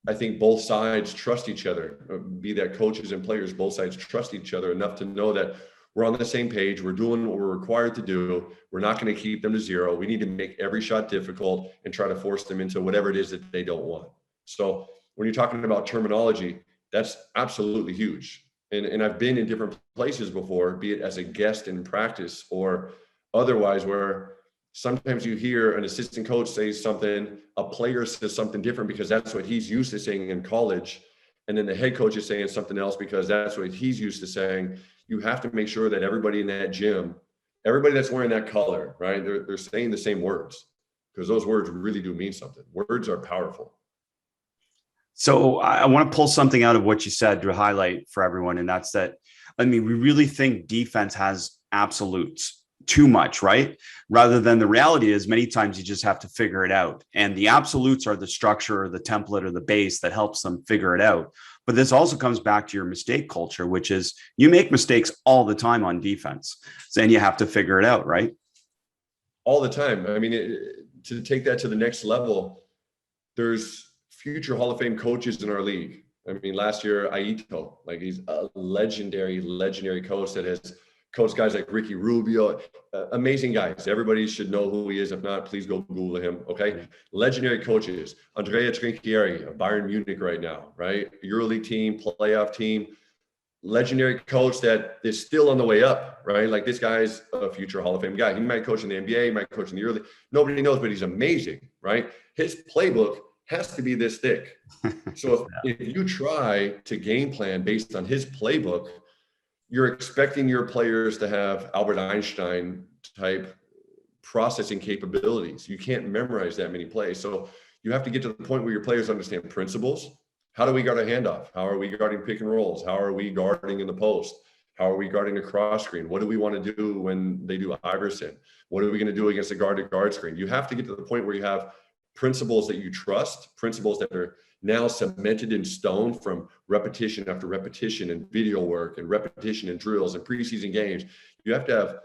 I think both sides trust each other, be that coaches and players, both sides trust each other enough to know that we're on the same page. We're doing what we're required to do. We're not going to keep them to zero. We need to make every shot difficult and try to force them into whatever it is that they don't want. So when you're talking about terminology, that's absolutely huge. And I've been in different places before, be it as a guest in practice or otherwise, where sometimes you hear an assistant coach say something, a player says something different because that's what he's used to saying in college. And then the head coach is saying something else because that's what he's used to saying. You have to make sure that everybody in that gym, everybody that's wearing that color, right, they're saying the same words, because those words really do mean something. Words are powerful.
So I want to pull something out of what you said to highlight for everyone. And that's that, I mean, we really think defense has absolutes too much, right? Rather than the reality is many times you just have to figure it out. And the absolutes are the structure or the template or the base that helps them figure it out. But this also comes back to your mistake culture, which is you make mistakes all the time on defense. So then you have to figure it out, right?
All the time. I mean, to take that to the next level, there's future Hall of Fame coaches in our league. I mean, last year, Aito, like he's a legendary coach that has coached guys like Ricky Rubio, amazing guys. Everybody should know who he is. If not, please go Google him, okay? Legendary coaches. Andrea Trinchieri of Bayern Munich right now, right? EuroLeague team, playoff team. Legendary coach that is still on the way up, right? Like this guy's a future Hall of Fame guy. He might coach in the NBA, he might coach in the EuroLeague. Nobody knows, but he's amazing, right? His playbook has to be this thick. So if you try to game plan based on his playbook, you're expecting your players to have Albert Einstein type processing capabilities. You can't memorize that many plays. So you have to get to the point where your players understand principles. How do we guard a handoff? How are we guarding pick and rolls? How are we guarding in the post? How are we guarding a cross screen? What do we want to do when they do Iverson? What are we going to do against a guard-to-guard screen? You have to get to the point where you have principles that you trust, principles that are now cemented in stone from repetition after repetition and video work and repetition and drills and preseason games. You have to have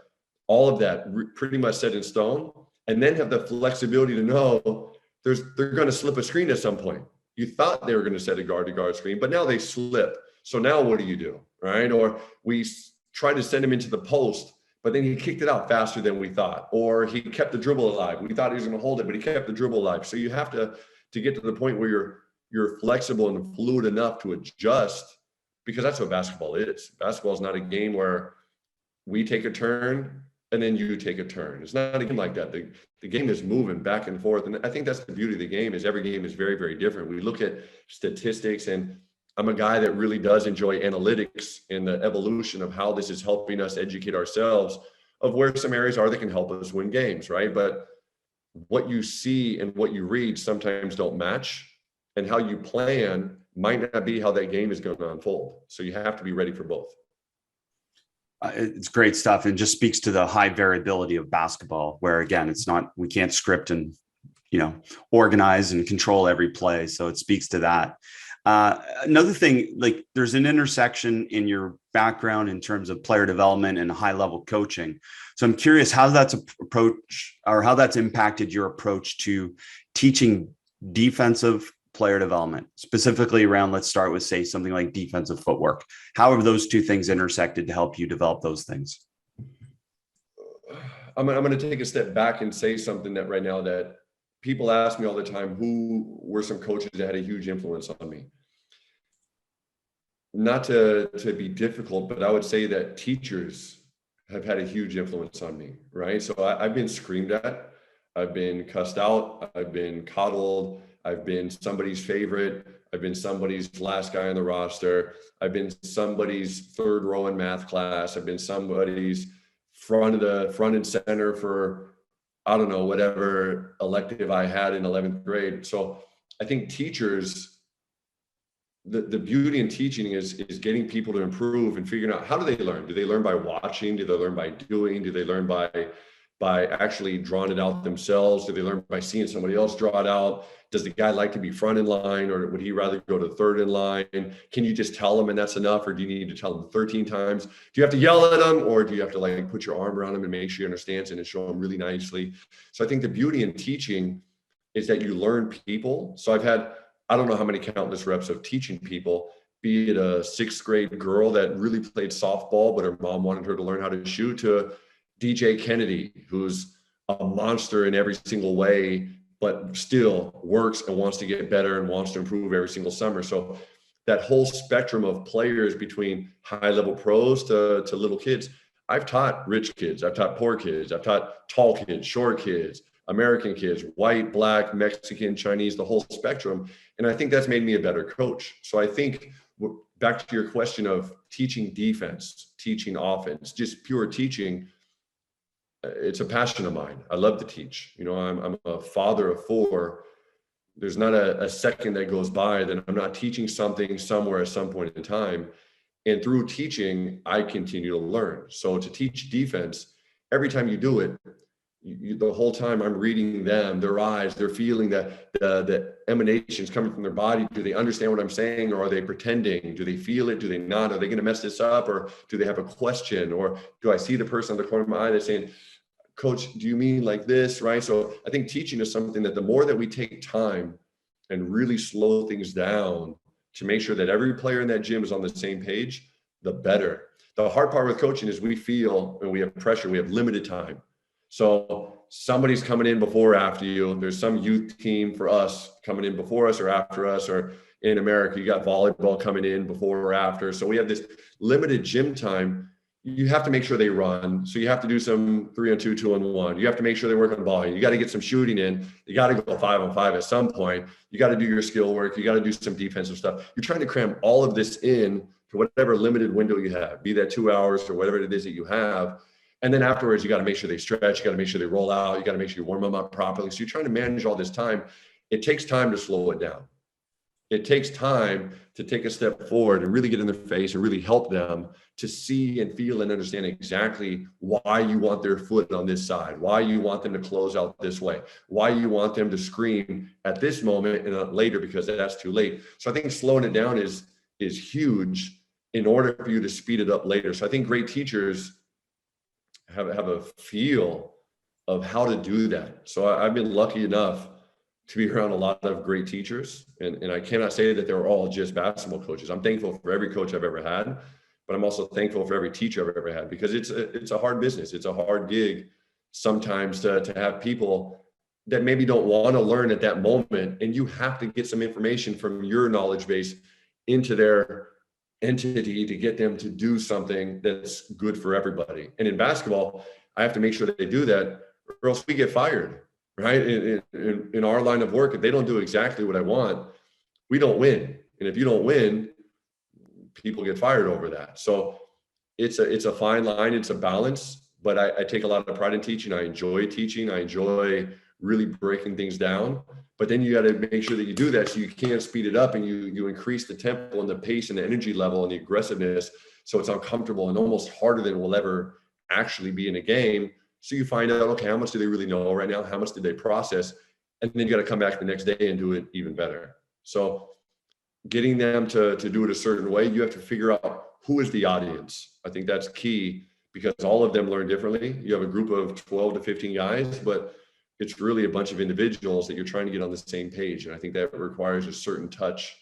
all of that pretty much set in stone, and then have the flexibility to know they're going to slip a screen at some point. You thought they were going to set a guard-to-guard screen, but now they slip. So now what do? Right? Or we tried to send him into the post, but then he kicked it out faster than we thought. Or he kept the dribble alive. We thought he was going to hold it, but he kept the dribble alive. So you have to get to the point where you're flexible and fluid enough to adjust, because that's what basketball is. Basketball is not a game where we take a turn and then you take a turn. It's not a game like that. The game is moving back and forth. And I think that's the beauty of the game, is every game is very, very different. We look at statistics, and I'm a guy that really does enjoy analytics and the evolution of how this is helping us educate ourselves of where some areas are that can help us win games, right? But what you see and what you read sometimes don't match, and how you plan might not be how that game is going to unfold. So you have to be ready for both.
It's great stuff, and just speaks to the high variability of basketball, where again, it's not, we can't script and, organize and control every play. So it speaks to that. Another thing, like there's an intersection in your background in terms of player development and high level coaching. So I'm curious how that's impacted your approach to teaching defensive player development, specifically around, let's start with, say, something like defensive footwork. How have those two things intersected to help you develop those things?
I'm going to take a step back and say something that right now that people ask me all the time, who were some coaches that had a huge influence on me? Not to be difficult, but I would say that teachers have had a huge influence on me, right? So I've been screamed at, I've been cussed out, I've been coddled, I've been somebody's favorite, I've been somebody's last guy on the roster, I've been somebody's third row in math class, I've been somebody's front and center for, I don't know, whatever elective I had in 11th grade. So I think teachers, the beauty in teaching is getting people to improve and figuring out, how do they learn? Do they learn by watching? Do they learn by doing? Do they learn by by actually drawing it out themselves? Do they learn by seeing somebody else draw it out? Does the guy like to be front in line, or would he rather go to third in line? Can you just tell him and that's enough, or do you need to tell him 13 times? Do you have to yell at him, or do you have to like put your arm around him and make sure he understands it and show him really nicely? So I think the beauty in teaching is that you learn people. So I've had, I don't know how many countless reps of teaching people, be it a 6th grade girl that really played softball, but her mom wanted her to learn how to shoot, to DJ Kennedy, who's a monster in every single way, but still works and wants to get better and wants to improve every single summer. So that whole spectrum of players, between high level pros to little kids. I've taught rich kids, I've taught poor kids, I've taught tall kids, short kids, American kids, white, black, Mexican, Chinese, the whole spectrum. And I think that's made me a better coach. So I think, back to your question of teaching defense, teaching offense, just pure teaching, it's a passion of mine. I love to teach. You know, I'm a father of 4. There's not a second that goes by that I'm not teaching something somewhere at some point in time. And through teaching, I continue to learn. So to teach defense, every time you do it, the whole time I'm reading them, their eyes, they're feeling the emanations coming from their body. Do they understand what I'm saying, or are they pretending? Do they feel it? Do they not? Are they going to mess this up, or do they have a question? Or do I see the person on the corner of my eye that's saying, Coach, do you mean like this? Right? So I think teaching is something that the more that we take time and really slow things down to make sure that every player in that gym is on the same page, the better. The hard part with coaching is we feel, and we have pressure, we have limited time. So somebody's coming in before or after you. There's some youth team for us coming in before us or after us, or in America, you got volleyball coming in before or after. So we have this limited gym time. You have to make sure they run. So you have to do some 3-on-2, 2-on-1. You have to make sure they work on ball. You got to get some shooting in. You got to go 5-on-5 at some point. You got to do your skill work. You got to do some defensive stuff. You're trying to cram all of this in to whatever limited window you have, be that 2 hours or whatever it is that you have. And then afterwards, you got to make sure they stretch. You got to make sure they roll out. You got to make sure you warm them up properly. So you're trying to manage all this time. It takes time to slow it down. It takes time to take a step forward and really get in their face and really help them to see and feel and understand exactly why you want their foot on this side, why you want them to close out this way, why you want them to scream at this moment and not later because that's too late. So I think slowing it down is huge in order for you to speed it up later. So I think great teachers have a feel of how to do that. So I've been lucky enough to be around a lot of great teachers. And I cannot say that they're all just basketball coaches. I'm thankful for every coach I've ever had, but I'm also thankful for every teacher I've ever had, because it's a hard business. It's a hard gig sometimes to have people that maybe don't want to learn at that moment. And you have to get some information from your knowledge base into their entity to get them to do something that's good for everybody. And in basketball, I have to make sure that they do that, or else we get fired. Right? In our line of work, if they don't do exactly what I want, we don't win. And if you don't win, people get fired over that. So it's a fine line. It's a balance, but I take a lot of pride in teaching. I enjoy teaching. I enjoy really breaking things down, but then you got to make sure that you do that so you can speed it up and you increase the tempo and the pace and the energy level and the aggressiveness. So it's uncomfortable and almost harder than it will ever actually be in a game. So you find out, okay, how much do they really know right now? How much did they process? And then you got to come back the next day and do it even better. So getting them to do it a certain way, you have to figure out who is the audience. I think that's key, because all of them learn differently. You have a group of 12 to 15 guys, but it's really a bunch of individuals that you're trying to get on the same page. And I think that requires a certain touch.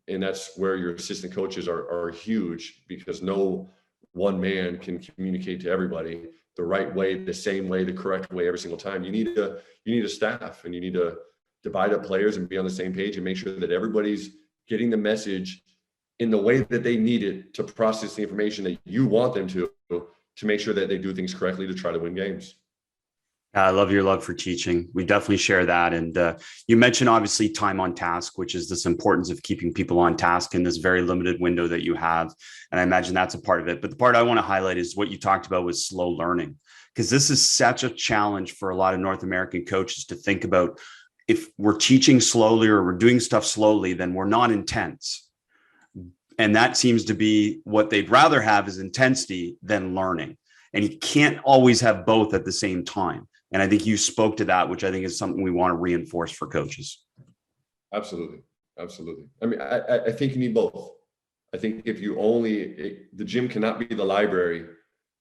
And that's where your assistant coaches are huge, because no one man can communicate to everybody the right way, the same way, the correct way every single time. You need a staff, and you need to divide up players and be on the same page and make sure that everybody's getting the message in the way that they need it to process the information that you want them to make sure that they do things correctly to try to win games.
I love your love for teaching. We definitely share that. And you mentioned obviously time on task, which is this importance of keeping people on task in this very limited window that you have. And I imagine that's a part of it. But the part I want to highlight is what you talked about was slow learning, because this is such a challenge for a lot of North American coaches to think about. If we're teaching slowly or we're doing stuff slowly, then we're not intense. And that seems to be what they'd rather have, is intensity than learning. and you can't always have both at the same time. And I think you spoke to that, which I think is something we want to reinforce for coaches.
Absolutely. Absolutely. I mean, I think you need both. I think if you only, the gym cannot be the library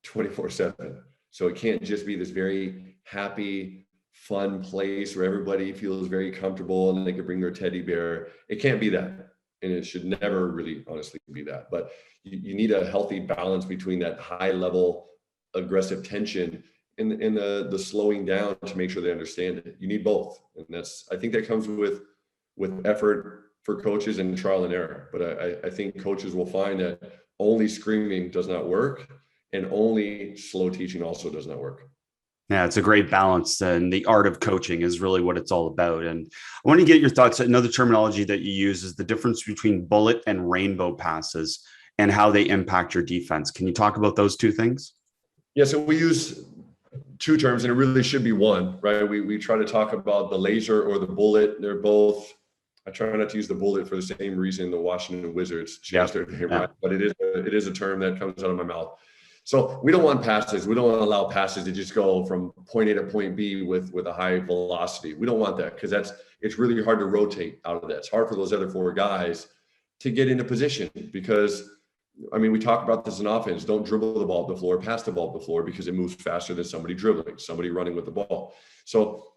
24/7. So it can't just be this very happy, fun place where everybody feels very comfortable and they can bring their teddy bear. It can't be that. And it should never really honestly be that. But you need a healthy balance between that high level aggressive tension and the slowing down to make sure they understand it. You need both. And I think that comes with effort for coaches and trial and error. But I think coaches will find that only screaming does not work, and only slow teaching also does not work.
Yeah, it's a great balance, and the art of coaching is really what it's all about. And I want to get your thoughts. Another terminology that you use is the difference between bullet and rainbow passes and how they impact your defense. Can you talk about those two things?
Yeah, so we use two terms, and it really should be one, right? We try to talk about the laser or the bullet. They're both, I try not to use the bullet for the same reason the Washington Wizards changed their name, right? But it is a term that comes out of my mouth. So we don't want passes. We don't want to allow passes to just go from point A to point B with a high velocity. We don't want that, because it's really hard to rotate out of that. It's hard for those other four guys to get into position, because, I mean, we talk about this in offense. Don't dribble the ball up the floor, pass the ball up the floor, because it moves faster than somebody dribbling, somebody running with the ball. So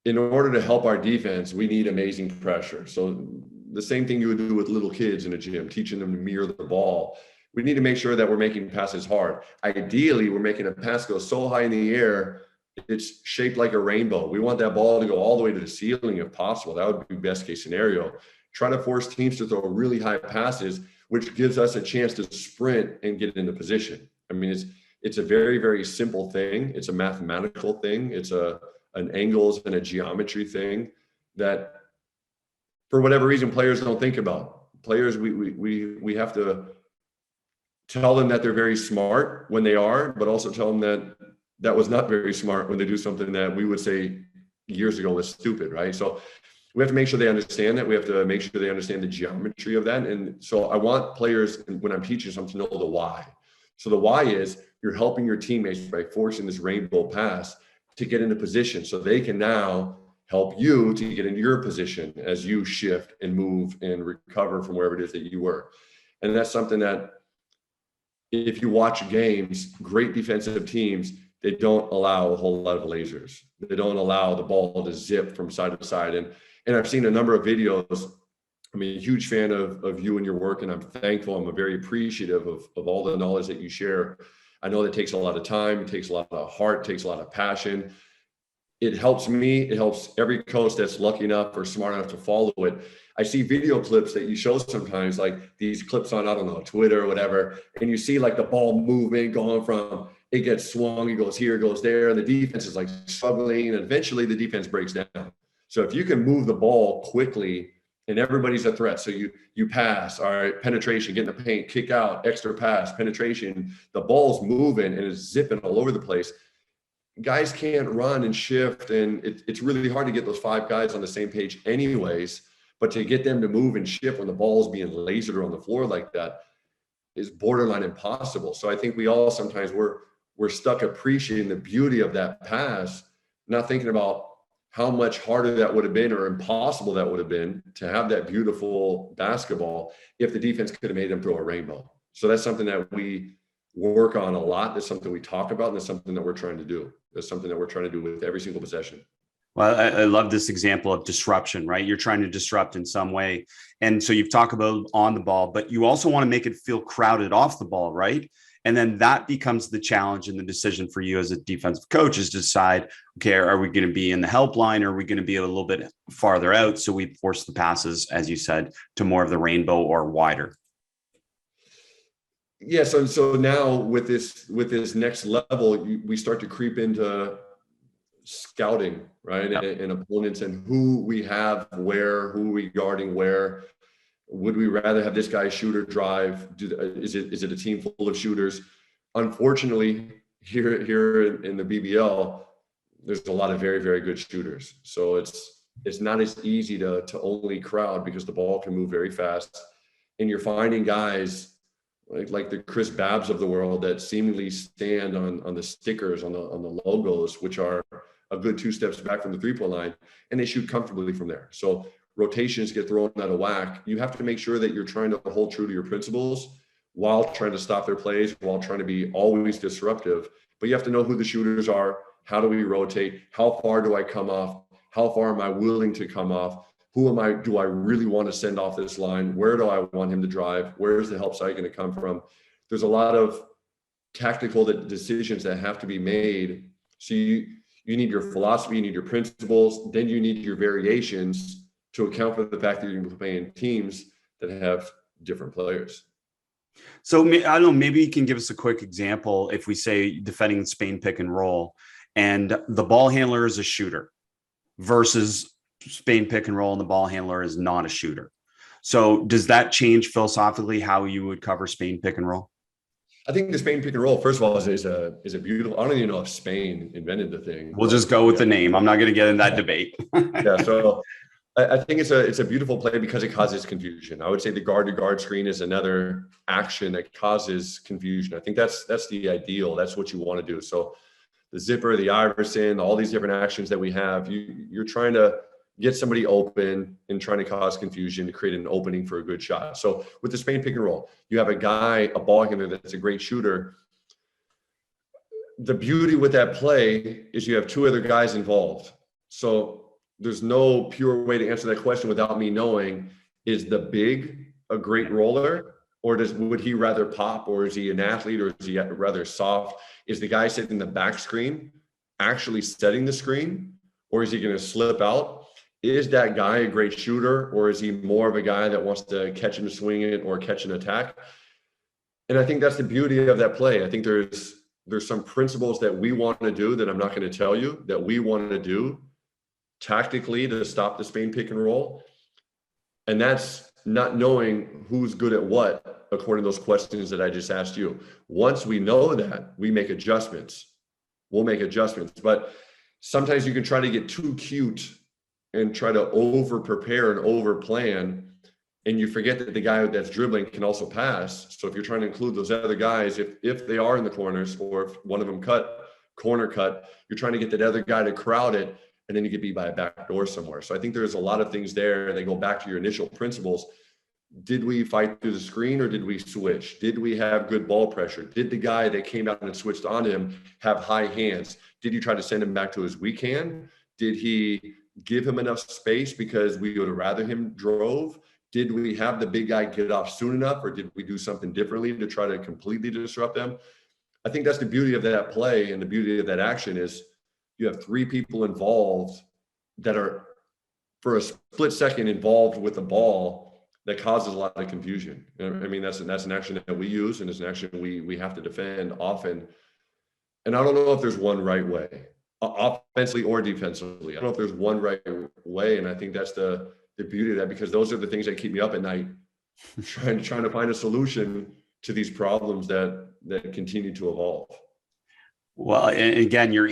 in order to help our defense, we need amazing pressure. So the same thing you would do with little kids in a gym, teaching them to mirror the ball. We need to make sure that we're making passes hard. Ideally, we're making a pass go so high in the air, it's shaped like a rainbow. We want that ball to go all the way to the ceiling if possible. That would be best case scenario. Try to force teams to throw really high passes, which gives us a chance to sprint and get into position. I mean, it's a very, very simple thing. It's a mathematical thing. It's an angles and a geometry thing that, for whatever reason, players don't think about. Players, we have to tell them that they're very smart when they are, but also tell them that that was not very smart when they do something that we would say years ago was stupid, right? So we have to make sure they understand that. We have to make sure they understand the geometry of that. And so I want players, when I'm teaching something, to know the why. So the why is you're helping your teammates by forcing this rainbow pass to get into position, so they can now help you to get into your position as you shift and move and recover from wherever it is that you were. And that's something that, if you watch games, great defensive teams, they don't allow a whole lot of lasers. They don't allow the ball to zip from side to side. And I've seen a number of videos. I'm a huge fan of you and your work, and I'm thankful. I'm very appreciative of all the knowledge that you share. I know that takes a lot of time, it takes a lot of heart, it takes a lot of passion. It helps me. It helps every coach that's lucky enough or smart enough to follow it. I see video clips that you show sometimes, like these clips on, I don't know, Twitter or whatever, and you see like the ball movement going from, it gets swung, it goes here, it goes there, and the defense is like struggling, and eventually the defense breaks down. So if you can move the ball quickly and everybody's a threat, so you pass, all right, penetration, get in the paint, kick out, extra pass, penetration, the ball's moving and it's zipping all over the place. Guys can't run and shift, and it's really hard to get those five guys on the same page anyways. But to get them to move and shift when the ball's being lasered on the floor like that is borderline impossible. So I think we all sometimes we're stuck appreciating the beauty of that pass, not thinking about how much harder that would have been or impossible that would have been to have that beautiful basketball if the defense could have made them throw a rainbow. So that's something that we work on a lot. That's something we talk about, and that's something that we're trying to do. That's something that we're trying to do with every single possession.
Well, I love this example of disruption, right? You're trying to disrupt in some way. And so you've talked about on the ball, but you also want to make it feel crowded off the ball, right? And then that becomes the challenge and the decision for you as a defensive coach is to decide, okay, are we going to be in the help line, or are we going to be a little bit farther out? So we force the passes, as you said, to more of the rainbow or wider.
Yeah. So now with this next level, we start to creep into scouting, right? Yep. And opponents and who we have where, who are we guarding where. Would we rather have this guy shoot or drive? Is it a team full of shooters? Unfortunately, here in the BBL, there's a lot of very, very good shooters. So it's not as easy to only crowd, because the ball can move very fast. And you're finding guys like the Chris Babbs of the world that seemingly stand on the stickers, on the logos, which are a good 2 steps back from the 3-point line, and they shoot comfortably from there. So rotations get thrown out of whack. You have to make sure that you're trying to hold true to your principles while trying to stop their plays, while trying to be always disruptive. But you have to know who the shooters are. How do we rotate? How far do I come off? How far am I willing to come off? Do I really want to send off this line? Where do I want him to drive? Where is the help side going to come from? There's a lot of tactical decisions that have to be made. So you need your philosophy, you need your principles, then you need your variations to account for the fact that you're playing teams that have different players.
So I don't know, maybe you can give us a quick example. If we say defending Spain pick and roll and the ball handler is a shooter versus Spain pick and roll and the ball handler is not a shooter. So does that change philosophically how you would cover Spain pick and roll?
I think the Spain pick and roll, first of all, is a beautiful, I don't even know if Spain invented the thing.
We'll just go with the name. I'm not going to get in that debate.
Yeah. So I think it's a beautiful play because it causes confusion. I would say the guard to guard screen is another action that causes confusion. I think that's the ideal. That's what you want to do. So the zipper, the Iverson, all these different actions that we have, you're trying to get somebody open and trying to cause confusion to create an opening for a good shot. So with the Spain pick and roll, you have a ball handler that's a great shooter. The beauty with that play is you have 2 other guys involved. So there's no pure way to answer that question without me knowing, is the big a great roller, or would he rather pop, or is he an athlete, or is he rather soft? Is the guy sitting in the back screen actually setting the screen, or is he going to slip out? Is that guy a great shooter, or is he more of a guy that wants to catch and swing it or catch an attack? And I think that's the beauty of that play. I think there's some principles that we want to do that I'm not going to tell you, that we want to do tactically to stop the Spain pick and roll. And that's not knowing who's good at what, according to those questions that I just asked you. Once we know that, we make adjustments. We'll make adjustments. But sometimes you can try to get too cute and try to over prepare and over plan, and you forget that the guy that's dribbling can also pass. So if you're trying to include those other guys, if they are in the corners, or if one of them corner cut, you're trying to get that other guy to crowd it, and then you get beat by a back door somewhere. So I think there's a lot of things there. They go back to your initial principles. Did we fight through the screen, or did we switch? Did we have good ball pressure? Did the guy that came out and switched on him have high hands? Did you try to send him back to his weak hand? Did he give him enough space because we would have rather him drove? Did we have the big guy get off soon enough, or did we do something differently to try to completely disrupt them? I think that's the beauty of that play, and the beauty of that action is you have 3 people involved that are, for a split second, involved with the ball that causes a lot of confusion. I mean, that's an action that we use, and it's an action we have to defend often. And I don't know if there's one right way, offensively or defensively. I don't know if there's one right way. And I think that's the beauty of that, because those are the things that keep me up at night, trying to find a solution to these problems that continue to evolve.
Well, and again, your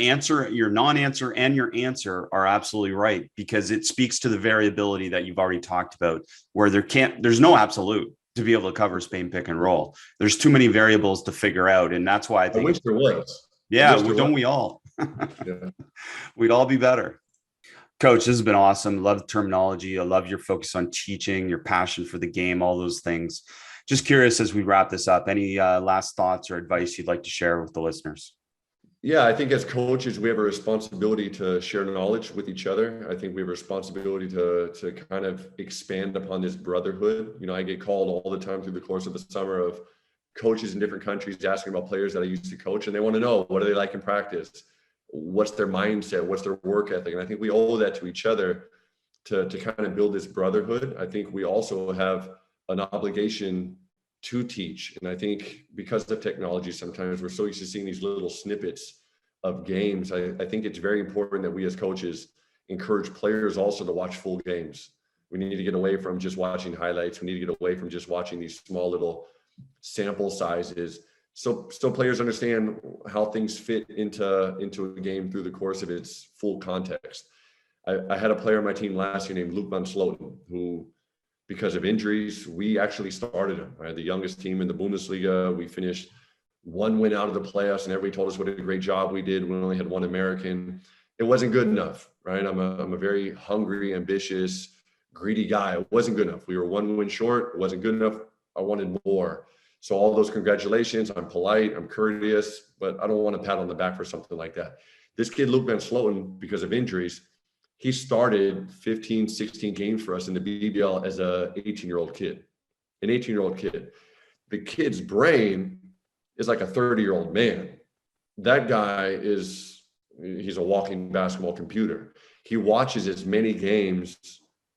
non-answer and your answer are absolutely right, because it speaks to the variability that you've already talked about, where there's no absolute to be able to cover Spain pick and roll. There's too many variables to figure out. And that's why I think,
I wish there was.
Yeah, don't we all?
Yeah.
We'd all be better. Coach, this has been awesome. Love the terminology. I love your focus on teaching, your passion for the game, all those things. Just curious, as we wrap this up, any last thoughts or advice you'd like to share with the listeners?
Yeah, I think as coaches, we have a responsibility to share knowledge with each other. I think we have a responsibility to kind of expand upon this brotherhood. You know, I get called all the time through the course of the summer of coaches in different countries asking about players that I used to coach, and they want to know, what are they like in practice? What's their mindset? What's their work ethic? And I think we owe that to each other to kind of build this brotherhood. I think we also have an obligation to teach. And I think because of technology, sometimes we're so used to seeing these little snippets of games. I think it's very important that we as coaches encourage players also to watch full games. We need to get away from just watching highlights. We need to get away from just watching these small little sample sizes. So players understand how things fit into a game through the course of its full context. I had a player on my team last year named Luke Van Sloten, who because of injuries, we actually started him. Right? The youngest team in the Bundesliga. We finished one win out of the playoffs, and everybody told us what a great job we did. We only had one American. It wasn't good enough, right? I'm a very hungry, ambitious, greedy guy. It wasn't good enough. We were one win short. It wasn't good enough. I wanted more. So all those congratulations. I'm polite. I'm courteous, but I don't want a pat on the back for something like that. This kid, Luke Van Sloten, because of injuries, he started 15, 16 games for us in the BBL as a 18-year-old kid, an 18-year-old kid. The kid's brain is like a 30-year-old man. That guy he's a walking basketball computer. He watches as many games,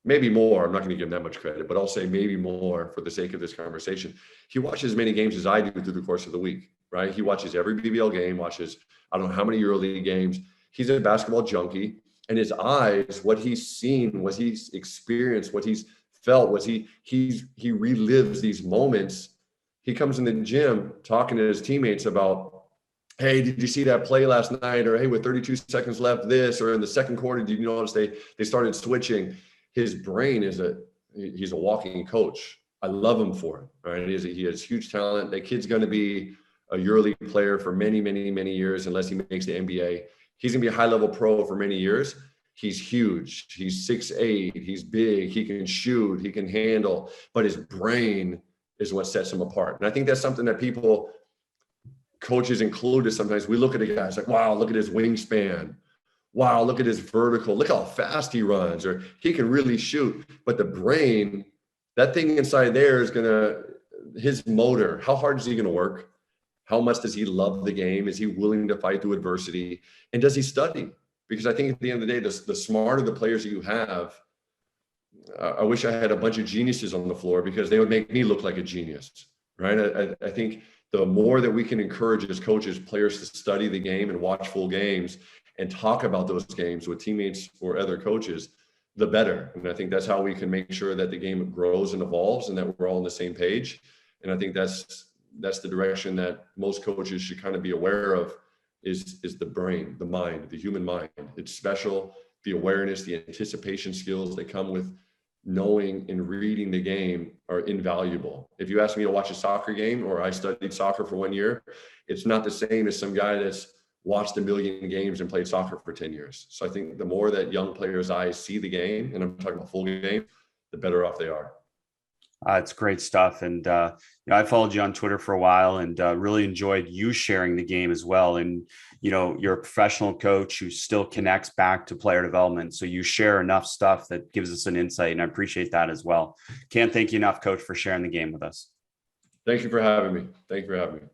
maybe more. I'm not going to give him that much credit, but I'll say maybe more for the sake of this conversation. He watches as many games as I do through the course of the week, right? He watches every BBL game, watches, I don't know how many EuroLeague games. He's a basketball junkie, and his eyes, what he's seen, what he's experienced, what he's felt, he relives these moments. He comes in the gym talking to his teammates about, hey, did you see that play last night? Or hey, with 32 seconds left, this, or in the second quarter, did you notice they started switching? His brain he's a walking coach. I love him for it. Right? He has huge talent. That kid's going to be a EuroLeague player for many, many, many years, unless he makes the NBA. He's going to be a high-level pro for many years. He's huge. He's 6'8". He's big. He can shoot. He can handle. But his brain is what sets him apart. And I think that's something that people, coaches included, sometimes we look at a guy, it's like, wow, look at his wingspan. Wow, look at his vertical. Look how fast he runs, or he can really shoot. But the brain, that thing inside there is his motor, how hard is he going to work? How much does he love the game? Is he willing to fight through adversity? And does he study? Because I think at the end of the day, the smarter the players that you have, I wish I had a bunch of geniuses on the floor, because they would make me look like a genius, right? I think the more that we can encourage as coaches, players to study the game and watch full games and talk about those games with teammates or other coaches, the better. And I think that's how we can make sure that the game grows and evolves and that we're all on the same page. And I think that's the direction that most coaches should kind of be aware of, is the brain, the mind, the human mind. It's special. The awareness, the anticipation skills that come with knowing and reading the game are invaluable. If you ask me to watch a soccer game, or I studied soccer for 1 year, it's not the same as some guy that's watched a million games and played soccer for 10 years. So I think the more that young players' eyes see the game, and I'm talking about full game, the better off they are.
It's great stuff. And I followed you on Twitter for a while, and really enjoyed you sharing the game as well. And, you're a professional coach who still connects back to player development. So you share enough stuff that gives us an insight, and I appreciate that as well. Can't thank you enough, Coach, for sharing the game with us.
Thank you for having me.